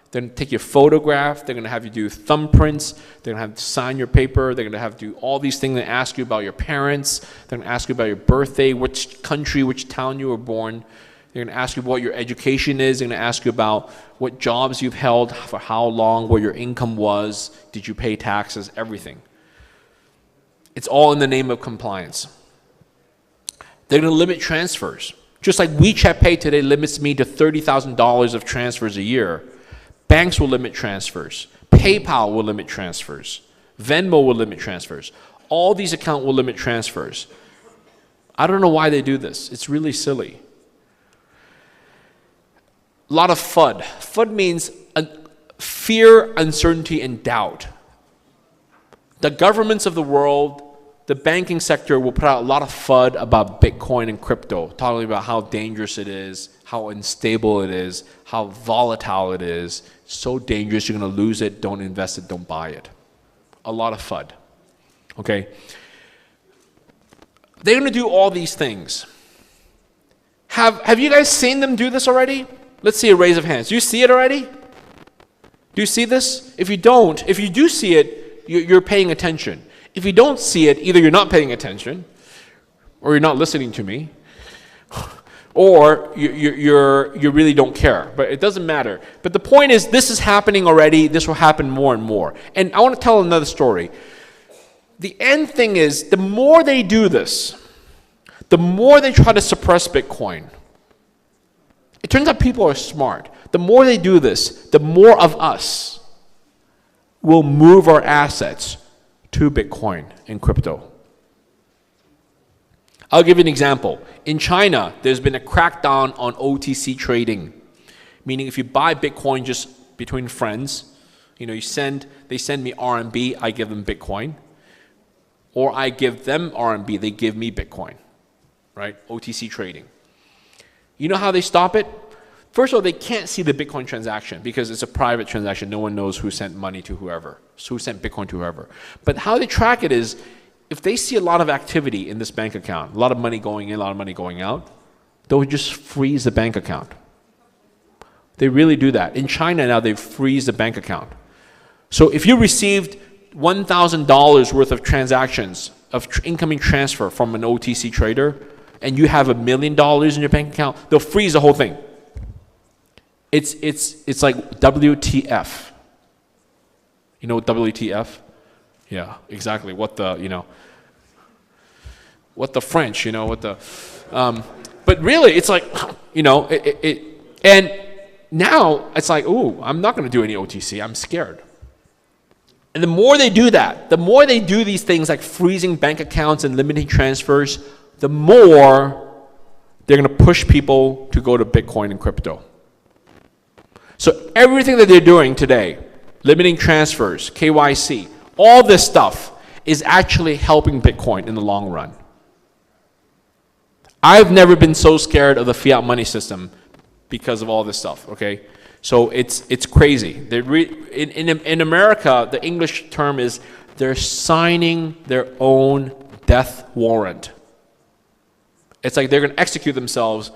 They're going to take your photograph. They're going to have you do thumbprints. They're going to have to sign your paper. They're going to have to do all these things. They ask you about your parents. They're going to ask you about your birthday, which country, which town you were born. They're going to ask you what your education is. They're going to ask you about what jobs you've held, for how long, what your income was, did you pay taxes, everything. It's all in the name of compliance. They're going to limit transfers. Just like WeChat Pay today limits me to $30,000 of transfers a year, banks will limit transfers. PayPal will limit transfers. Venmo will limit transfers. All these accounts will limit transfers. I don't know why they do this. It's really silly. A lot of FUD. FUD means fear, uncertainty, and doubt. The governments of the world, the banking sector will put out a lot of FUD about Bitcoin and crypto, talking about how dangerous it is, how unstable it is, how volatile it is. So dangerous, you're going to lose it, don't invest it, don't buy it. A lot of FUD. Okay? They're going to do all these things. Have you guys seen them do this already? Let's see a raise of hands. Do you see it already? Do you see this? If you don't, if you do see it, you're paying attention. If you don't see it, either you're not paying attention, or you're not listening to me, or you really don't care. But it doesn't matter. But the point is, this is happening already. This will happen more and more. And I want to tell another story. The end thing is, the more they do this, the more they try to suppress Bitcoin. It turns out people are smart. The more they do this, the more of us will move our assets to Bitcoin and crypto. I'll give you an example. In China, there's been a crackdown on OTC trading, meaning if you buy Bitcoin just between friends, You know, they send me RMB, I give them Bitcoin. Or I give them RMB, they give me Bitcoin. Right? OTC trading. You know how they stop it? First of all, they can't see the Bitcoin transaction because it's a private transaction. No one knows who sent money to whoever, who sent Bitcoin to whoever. But how they track it is, if they see a lot of activity in this bank account, a lot of money going in, a lot of money going out, they'll just freeze the bank account. They really do that. In China now, they freeze the bank account. So if you received $1,000 worth of transactions, of incoming transfer from an OTC trader, and you have $1 million in your bank account, they'll freeze the whole thing. It's like WTF. You know WTF? Yeah, exactly. What the French, but really it's like, and now it's like, ooh, I'm not going to do any OTC. I'm scared. And the more they do that, the more they do these things like freezing bank accounts and limiting transfers, the more they're going to push people to go to Bitcoin and crypto. So everything that they're doing today, limiting transfers, KYC, all this stuff is actually helping Bitcoin in the long run. I've never been so scared of the fiat money system because of all this stuff, okay? So it's crazy. In America, the English term is they're signing their own death warrant. It's like they're going to execute themselves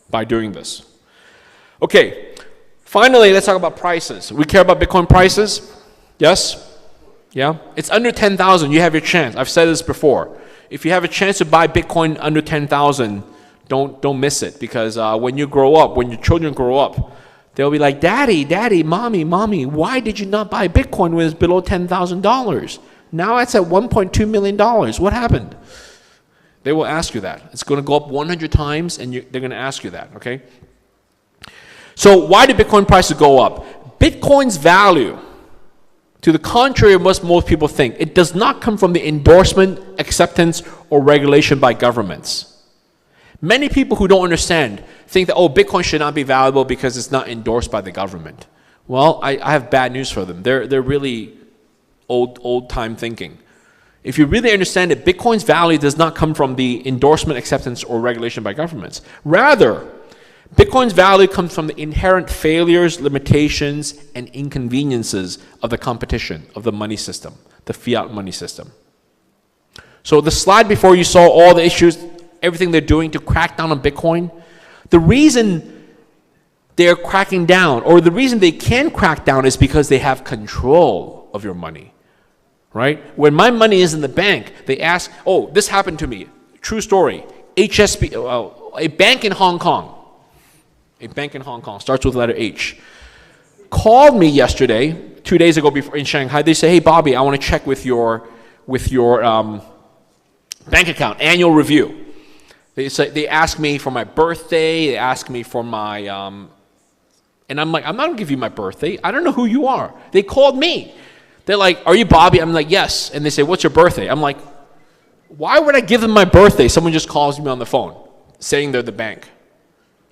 by doing this. Okay, finally, let's talk about prices. We care about Bitcoin prices? Yes? Yeah? It's under 10,000. You have your chance. I've said this before. If you have a chance to buy Bitcoin under 10,000, don't miss it, because when you grow up, when your children grow up, they'll be like, Daddy, Mommy, why did you not buy Bitcoin when it's below $10,000? Now it's at $1.2 million. What happened? They will ask you that. It's going to go up 100 times, and they're going to ask you that, okay? So why did Bitcoin prices go up? Bitcoin's value, to the contrary of what most people think, it does not come from the endorsement, acceptance, or regulation by governments. Many people who don't understand think that, oh, Bitcoin should not be valuable because it's not endorsed by the government. Well, I have bad news for them. They're really old-time thinking. If you really understand it, Bitcoin's value does not come from the endorsement, acceptance, or regulation by governments. Rather, Bitcoin's value comes from the inherent failures, limitations, and inconveniences of the competition, of the money system, the fiat money system. So the slide before, you saw all the issues, everything they're doing to crack down on Bitcoin. The reason they're cracking down, or the reason they can crack down, is because they have control of your money, right? When my money is in the bank, they ask, oh, this happened to me. True story. HSB, a bank in Hong Kong, starts with the letter H, called me yesterday, 2 days ago in Shanghai. They say, hey, Bobby, I want to check with your bank account, annual review. They ask me for my birthday, they ask me for my, and I'm like, I'm not going to give you my birthday. I don't know who you are. They called me. They're like, are you Bobby? I'm like, yes. And they say, what's your birthday? I'm like, why would I give them my birthday? Someone just calls me on the phone saying they're the bank.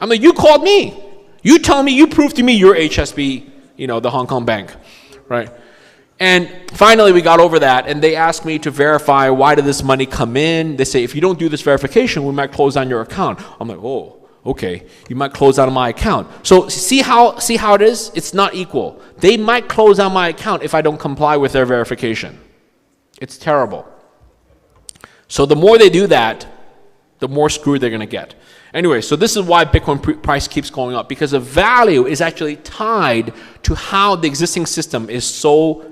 I'm like, you called me. You tell me, you prove to me you're HSB, the Hong Kong bank, right? And finally, we got over that, and they asked me to verify, why did this money come in? They say, if you don't do this verification, we might close down your account. I'm like, oh, okay, you might close down my account. So see how it is? It's not equal. They might close down my account if I don't comply with their verification. It's terrible. So the more they do that, the more screwed they're going to get. Anyway, so this is why Bitcoin price keeps going up, because the value is actually tied to how the existing system is so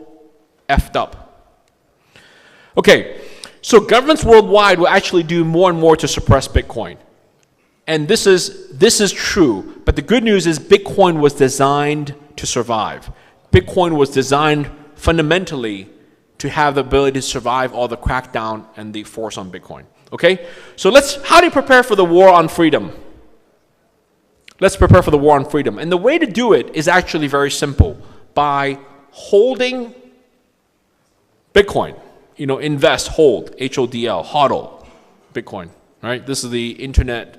effed up. Okay, so governments worldwide will actually do more and more to suppress Bitcoin. And this is true, but the good news is Bitcoin was designed to survive. Bitcoin was designed fundamentally to have the ability to survive all the crackdown and the force on Bitcoin. Okay, so how do you prepare for the war on freedom? Let's prepare for the war on freedom. And the way to do it is actually very simple. By holding Bitcoin, invest, hold, HODL, HODL, Bitcoin, right? This is the internet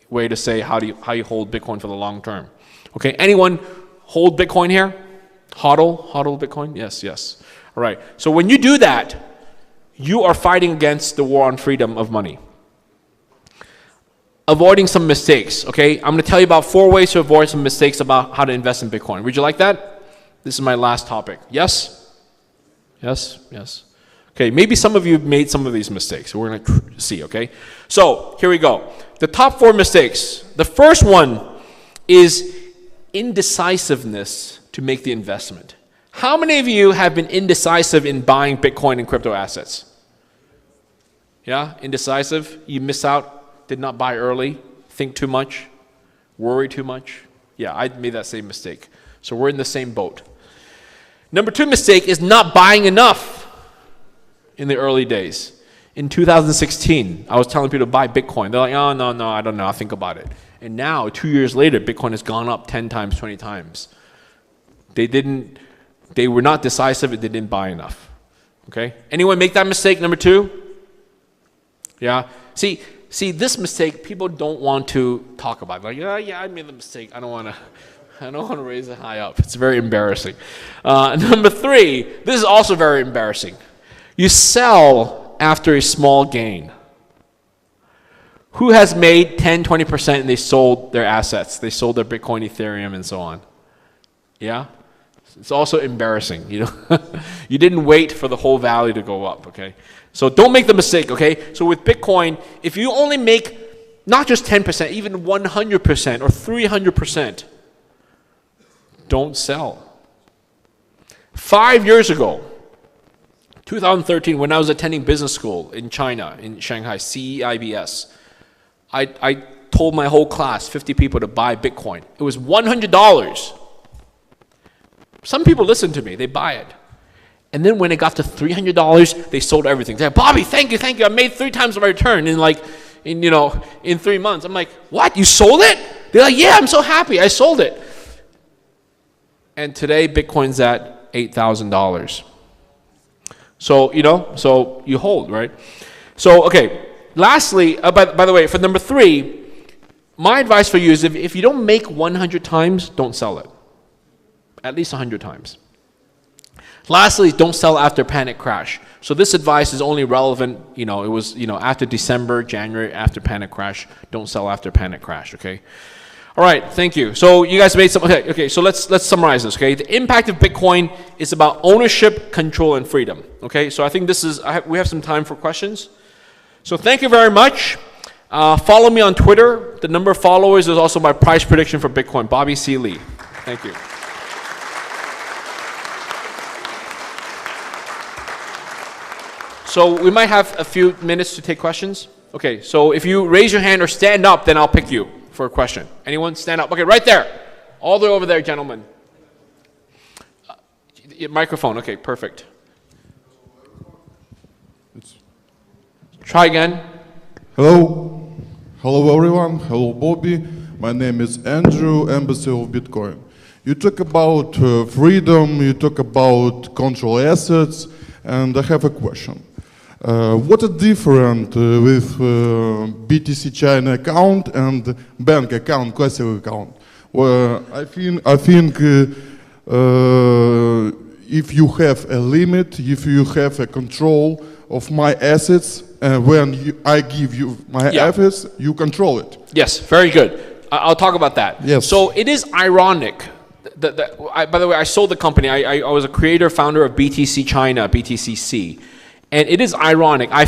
way to say how you hold Bitcoin for the long term. Okay, anyone hold Bitcoin here? HODL Bitcoin? Yes, yes. All right. So when you do that, you are fighting against the war on freedom of money. Avoiding some mistakes, okay? I'm going to tell you about 4 ways to avoid some mistakes about how to invest in Bitcoin. Would you like that? This is my last topic. Yes? Yes? Yes. Okay, maybe some of you made some of these mistakes. We're going to see, okay? So, here we go. The top 4 mistakes. The first one is indecisiveness to make the investment. How many of you have been indecisive in buying Bitcoin and crypto assets? Yeah, indecisive? You miss out? Did not buy early, think too much, worry too much. Yeah, I made that same mistake. So we're in the same boat. Number 2 mistake is not buying enough in the early days. In 2016, I was telling people to buy Bitcoin. They're like, oh, no, I don't know, I'll think about it. And now, 2 years later, Bitcoin has gone up 10 times, 20 times. They were not decisive, they didn't buy enough. Okay? Anyone make that mistake, number 2? Yeah? See, this mistake, people don't want to talk about. Like, yeah, I made the mistake. I don't want to raise it high up. It's very embarrassing. Number 3, this is also very embarrassing. You sell after a small gain. Who has made 10, 20% and they sold their assets? They sold their Bitcoin, Ethereum, and so on. Yeah? It's also embarrassing. You know, you didn't wait for the whole value to go up, okay? So don't make the mistake, okay? So with Bitcoin, if you only make not just 10%, even 100% or 300%, don't sell. 5 years ago, 2013, when I was attending business school in China, in Shanghai, CEIBS, I told my whole class, 50 people, to buy Bitcoin. It was $100. Some people listen to me, they buy it. And then when it got to $300, they sold everything. They're like, Bobby, thank you. I made 3 times my return in 3 months. I'm like, what? You sold it? They're like, yeah, I'm so happy. I sold it. And today, Bitcoin's at $8,000. So, so you hold, right? So, okay. Lastly, by the way, for number 3, my advice for you is if you don't make 100 times, don't sell it. At least 100 times. Lastly, don't sell after panic crash. So this advice is only relevant, it was, after December, January, after panic crash. Don't sell after panic crash, okay? All right, thank you. So you guys made some, okay, so let's summarize this, okay? The impact of Bitcoin is about ownership, control, and freedom, okay? So I think we have some time for questions. So thank you very much. Follow me on Twitter. The number of followers is also my price prediction for Bitcoin, Bobby C. Lee. Thank you. So we might have a few minutes to take questions. Okay, so if you raise your hand or stand up, then I'll pick you for a question. Anyone stand up? Okay, right there. All the way over there, gentlemen. Microphone, okay, perfect. Try again. Hello. Hello, everyone. Hello, Bobby. My name is Andrew, Embassy of Bitcoin. You talk about freedom, you talk about control assets, and I have a question. What is different with BTC China account and bank account, classic account? Well, I think if you have a limit, if you have a control of my assets, when I give you my assets, you control it. Yes, very good. I'll talk about that. Yes. So it is ironic. By the way, I sold the company. I was a creator, founder of BTC China, BTCC. And it is ironic. I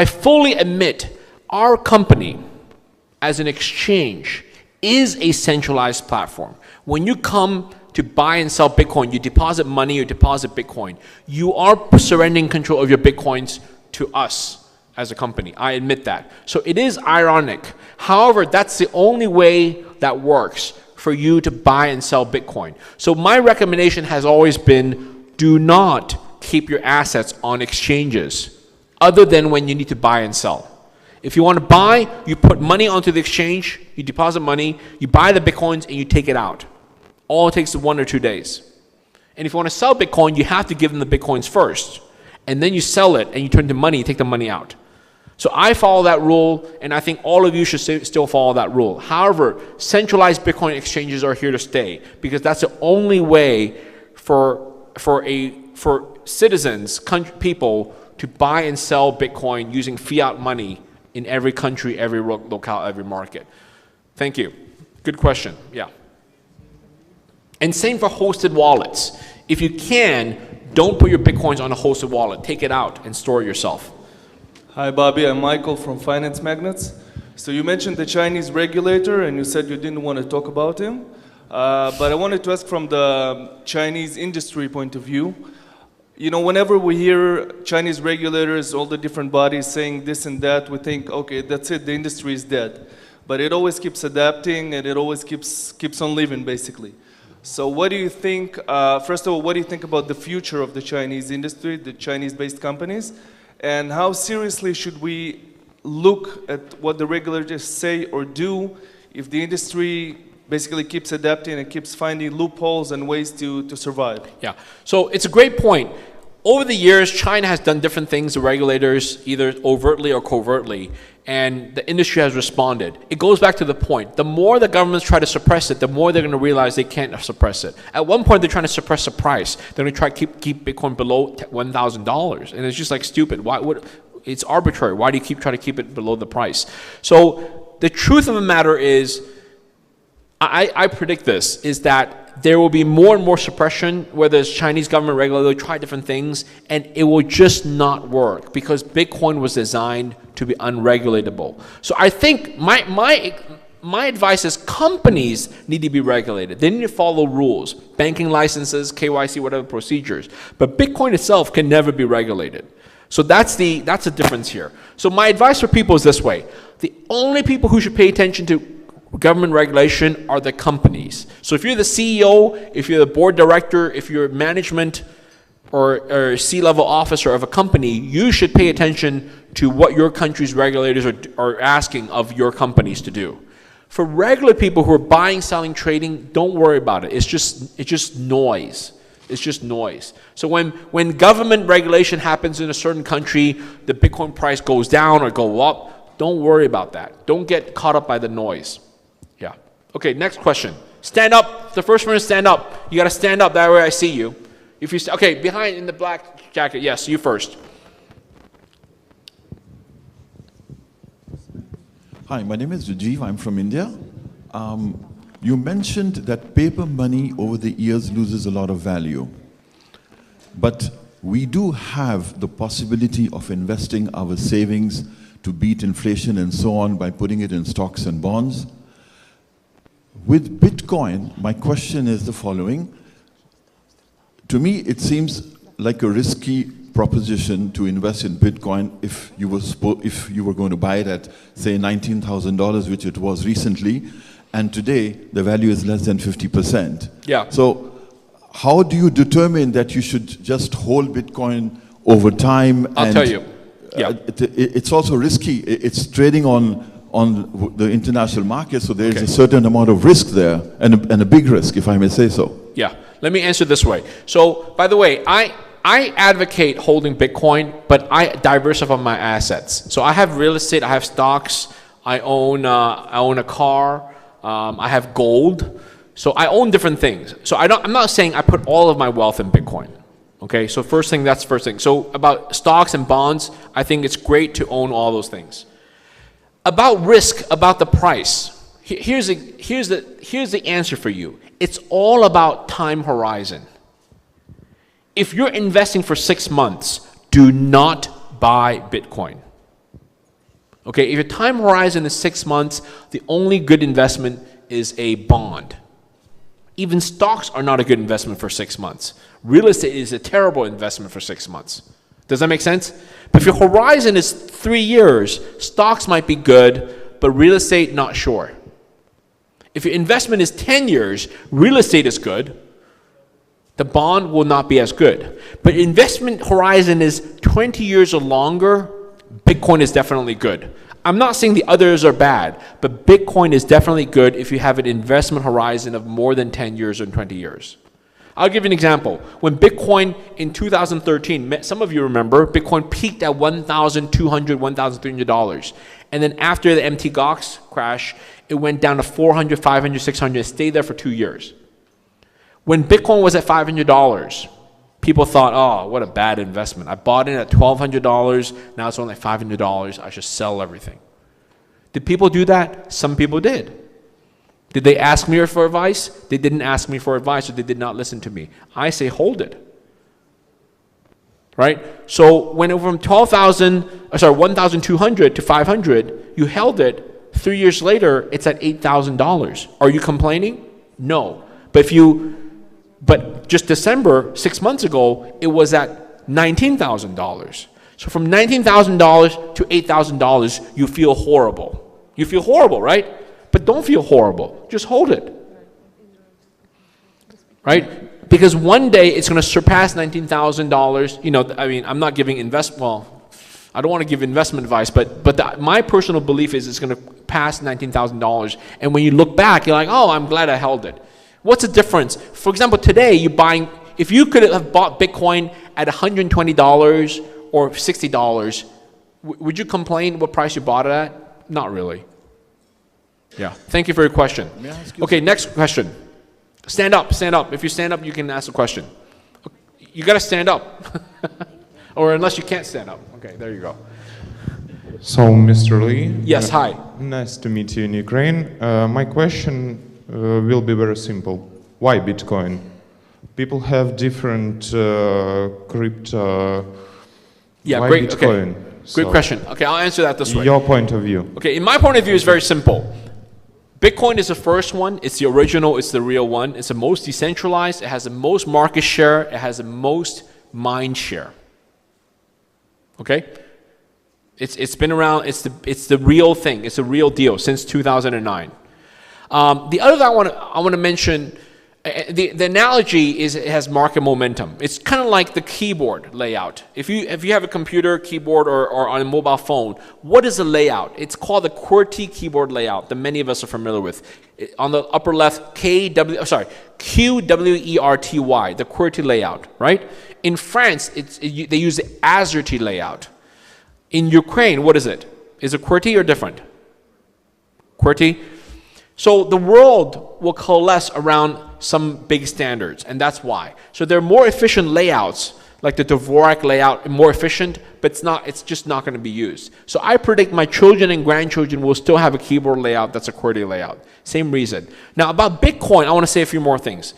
fully admit our company as an exchange is a centralized platform. When you come to buy and sell Bitcoin, you deposit money, you deposit Bitcoin. You are surrendering control of your Bitcoins to us as a company. I admit that. So it is ironic. However, that's the only way that works for you to buy and sell Bitcoin. So my recommendation has always been, do not keep your assets on exchanges other than when you need to buy and sell. If you want to buy, you put money onto the exchange, you deposit money, you buy the Bitcoins, and you take it out. All it takes is 1 or 2 days. And if you want to sell Bitcoin, you have to give them the Bitcoins first. And then you sell it, and you turn to money, you take the money out. So I follow that rule, and I think all of you should still follow that rule. However, centralized Bitcoin exchanges are here to stay because that's the only way for citizens, people to buy and sell Bitcoin using fiat money in every country, every locale, every market. Thank you. Good question. Yeah. And same for hosted wallets. If you can, don't put your Bitcoins on a hosted wallet. Take it out and store it yourself. Hi, Bobby. I'm Michael from Finance Magnets. So you mentioned the Chinese regulator, and you said you didn't want to talk about him. But I wanted to ask from the Chinese industry point of view. You know, whenever we hear Chinese regulators, all the different bodies saying this and that, we think, okay, that's it, the industry is dead. But it always keeps adapting, and it always keeps on living, basically. So what do you think, first of all, what do you think about the future of the Chinese industry, the Chinese-based companies? And how seriously should we look at what the regulators say or do if the industry basically keeps adapting and keeps finding loopholes and ways to survive? Yeah, so it's a great point. Over the years, China has done different things to regulators, either overtly or covertly, and the industry has responded. It goes back to the point. The more the governments try to suppress it, the more they're going to realize they can't suppress it. At one point, they're trying to suppress the price. They're going to try to keep Bitcoin below $1,000, and it's just like stupid. It's arbitrary. Why do you try to keep it below the price? So the truth of the matter is, I predict this, is that there will be more and more suppression, whether it's Chinese government regulator, try different things, and it will just not work because Bitcoin was designed to be unregulatable. So I think my advice is companies need to be regulated. They need to follow rules, banking licenses, KYC, whatever procedures. But Bitcoin itself can never be regulated. So that's the difference here. So my advice for people is this way. The only people who should pay attention to government regulation are the companies. So if you're the CEO, if you're the board director, if you're management or C-level officer of a company, you should pay attention to what your country's regulators are asking of your companies to do. For regular people who are buying, selling, trading, don't worry about it. It's just noise. It's just noise. So when government regulation happens in a certain country, the Bitcoin price goes down or go up, don't worry about that. Don't get caught up by the noise. Yeah. Okay, next question. Stand up. The first one is stand up. You got to stand up. That way I see you. If you okay, behind in the black jacket. Yes, you first. Hi, my name is Rajiv. I'm from India. You mentioned that paper money over the years loses a lot of value. But we do have the possibility of investing our savings to beat inflation and so on by putting it in stocks and bonds. With Bitcoin, my question is the following. To me, it seems like a risky proposition to invest in Bitcoin if you were going to buy it at, say, $19,000, which it was recently, and today the value is less than 50%. Yeah. So how do you determine that you should just hold Bitcoin over time? I'll tell you. Yeah. It's also risky. It's trading on the international market, so there is a certain amount of risk there, and a big risk, if I may say so. Yeah. Let me answer this way. So, by the way, I advocate holding Bitcoin, but I diversify my assets. So I have real estate, I have stocks, I own a car, I have gold. So I own different things. So I'm not saying I put all of my wealth in Bitcoin. Okay, so that's first thing. So about stocks and bonds, I think it's great to own all those things. About risk, about the price. Here's the answer for you. It's all about time horizon. If you're investing for 6 months, do not buy Bitcoin. Okay, if your time horizon is 6 months, the only good investment is a bond. Even stocks are not a good investment for 6 months. Real estate is a terrible investment for 6 months. Does that make sense? But if your horizon is 3 years, stocks might be good, but real estate, not sure. If your investment is 10 years, real estate is good. The bond will not be as good. But investment horizon is 20 years or longer, Bitcoin is definitely good. I'm not saying the others are bad, but Bitcoin is definitely good if you have an investment horizon of more than 10 years or 20 years. I'll give you an example. When Bitcoin in 2013, some of you remember, Bitcoin peaked at $1,200, $1,300. And then after the Mt. Gox crash, it went down to 400, 500, 600, and stayed there for 2 years. When Bitcoin was at $500, people thought, oh, what a bad investment. I bought in at $1,200, now it's only $500, I should sell everything. Did people do that? Some people did. Did they ask me for advice? They didn't ask me for advice, or they did not listen to me. I say hold it. Right? So when it went from 1,200 to 500, you held it. 3 years later, it's at $8,000. Are you complaining? No. But just December, 6 months ago, it was at $19,000. So from $19,000 to $8,000, you feel horrible. You feel horrible, right? But don't feel horrible. Just hold it. Right? Because one day it's going to surpass $19,000. You know, I mean, I'm not giving I don't want to give investment advice, but my personal belief is it's going to pass $19,000. And when you look back, you're like, oh, I'm glad I held it. What's the difference? For example, today if you could have bought Bitcoin at $120 or $60, would you complain what price you bought it at? Not really. Yeah. Thank you for your question. Okay, next question. Stand up, stand up. If you stand up, you can ask a question. You got to stand up. Or unless you can't stand up. Okay, there you go. So, Mr. Lee. Yes, hi. Nice to meet you in Ukraine. My question will be very simple. Why Bitcoin? People have different crypto. Yeah, Why great. Bitcoin? Okay. Great question. Okay, I'll answer that this way. Your point of view. Okay, in my point of view, it's very simple. Bitcoin is the first one. It's the original. It's the real one. It's the most decentralized. It has the most market share. It has the most mind share. Okay? It's been around. It's the real thing. It's the real deal since 2009. The other thing I want to mention, the analogy is it has market momentum. It's kind of like the keyboard layout. If you have a computer, keyboard, or on a mobile phone, what is the layout? It's called the QWERTY keyboard layout that many of us are familiar with. On the upper left, QWERTY, the QWERTY layout, right? In France, they use the AZERTY layout. In Ukraine, what is it? Is it QWERTY or different? QWERTY. So the world will coalesce around some big standards, and that's why. So there are more efficient layouts, like the Dvorak layout, more efficient, but it's just not going to be used. So I predict my children and grandchildren will still have a keyboard layout that's a QWERTY layout. Same reason. Now about Bitcoin, I want to say a few more things.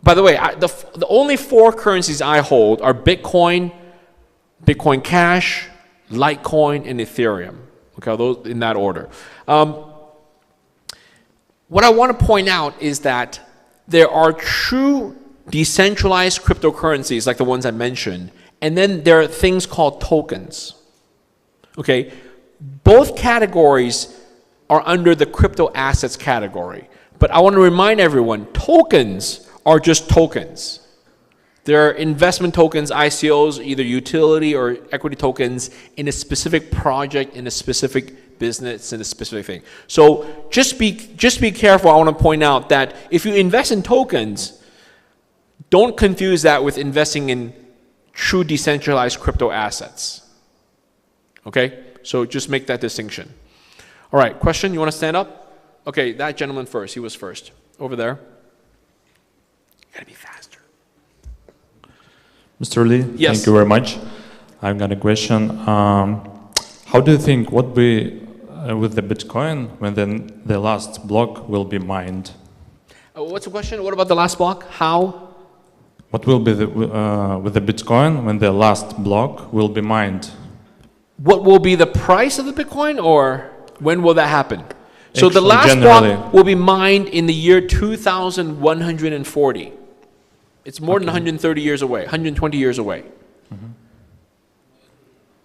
By the way, the only 4 currencies I hold are Bitcoin, Bitcoin Cash, Litecoin, and Ethereum. Okay, those in that order. What I want to point out is that there are true decentralized cryptocurrencies like the ones I mentioned, and then there are things called tokens. Okay, both categories are under the crypto assets category. But I want to remind everyone, tokens are just tokens. There are investment tokens, ICOs, either utility or equity tokens in a specific project, in a specific business, in a specific thing. So just be careful. I want to point out that if you invest in tokens, don't confuse that with investing in true decentralized crypto assets. Okay? So just make that distinction. All right, question, you want to stand up? Okay, that gentleman first. He was first. Over there. You got to be faster. Mr. Lee, yes. Thank you very much. I've got a question. How do you think what be with the Bitcoin when then the last block will be mined? What's the question? What about the last block? How? What will be with the Bitcoin when the last block will be mined? What will be the price of the Bitcoin, or when will that happen? So Actually, the last generally, block will be mined in the year 2140. It's more than 130 years away, 120 years away. Mm-hmm.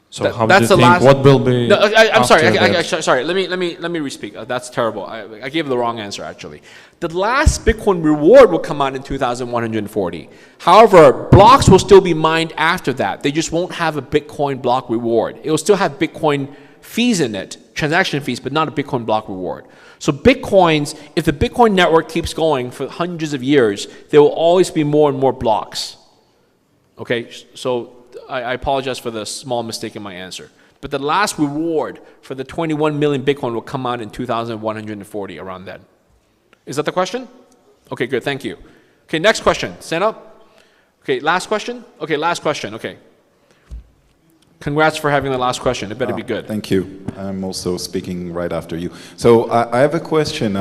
So how do you think what will be? No, I'm sorry. Sorry. Let me re-speak. That's terrible. I gave the wrong answer actually. The last Bitcoin reward will come out in 2140. However, blocks will still be mined after that. They just won't have a Bitcoin block reward. It will still have Bitcoin fees in it, transaction fees, but not a Bitcoin block reward. So Bitcoins, if the Bitcoin network keeps going for hundreds of years, there will always be more and more blocks. Okay, so I apologize for the small mistake in my answer. But the last reward for the 21 million Bitcoin will come out in 2140, around then. Is that the question? Okay, good, thank you. Okay, next question, stand up. Okay, last question? Okay, last question, okay. Congrats for having the last question, it better be good. Thank you. I'm also speaking right after you. So I have a question.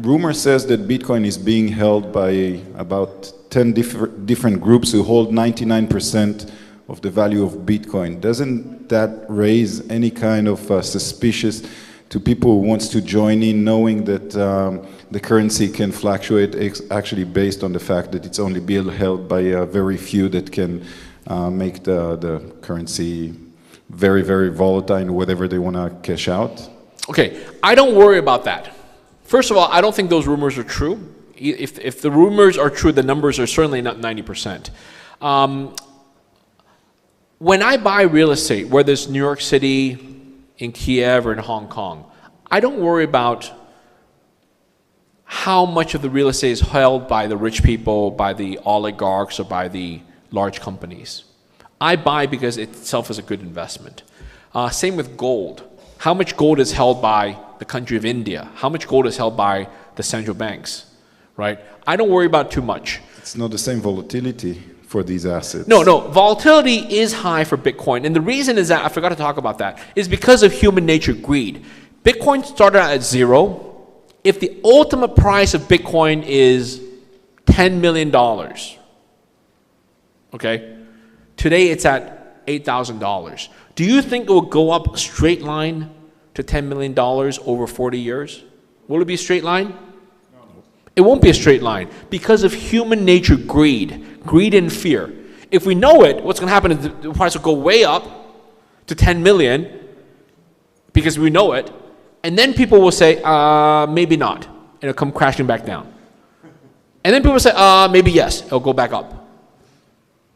Rumor says that Bitcoin is being held by about 10 different groups who hold 99% of the value of Bitcoin. Doesn't that raise any kind of suspicious to people who wants to join in, knowing that the currency can fluctuate actually based on the fact that it's only being held by very few that can make the currency very, very volatile in whatever they want to cash out? Okay, I don't worry about that. First of all, I don't think those rumors are true. If the rumors are true, the numbers are certainly not 90%. When I buy real estate, whether it's New York City, in Kyiv, or in Hong Kong, I don't worry about how much of the real estate is held by the rich people, by the oligarchs, or by the large companies. I buy because it itself is a good investment. Same with gold. How much gold is held by the country of India? How much gold is held by the central banks, right? I don't worry about too much. It's not the same volatility for these assets. No, volatility is high for Bitcoin. And the reason is that, I forgot to talk about that, is because of human nature greed. Bitcoin started out at 0. If the ultimate price of Bitcoin is $10 million, okay, today it's at $8,000. Do you think it will go up a straight line to $10 million over 40 years? Will it be a straight line? No. It won't be a straight line because of human nature greed and fear. If we know it, what's going to happen is the price will go way up to 10 million because we know it, and then people will say, maybe not, and it'll come crashing back down. And then people will say, maybe yes, it'll go back up.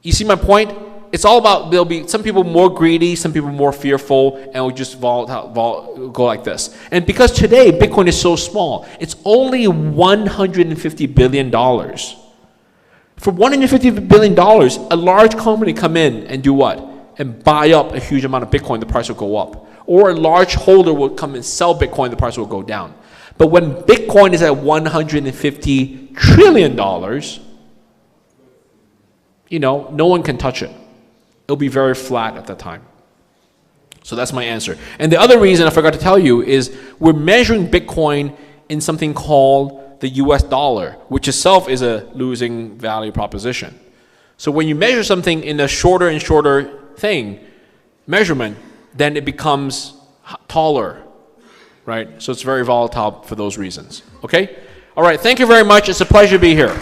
You see my point? It's all about, there'll be some people more greedy, some people more fearful, and it'll just go like this. And because today Bitcoin is so small, it's only $150 billion. For $150 billion, a large company come in and do what? And buy up a huge amount of Bitcoin, the price will go up. Or a large holder will come and sell Bitcoin, the price will go down. But when Bitcoin is at $150 trillion, you know, no one can touch it. It'll be very flat at that time. So that's my answer. And the other reason I forgot to tell you is we're measuring Bitcoin in something called the US dollar, which itself is a losing value proposition. So when you measure something in a shorter and shorter measurement, then it becomes taller, right? So it's very volatile for those reasons, okay? All right, thank you very much. It's a pleasure to be here.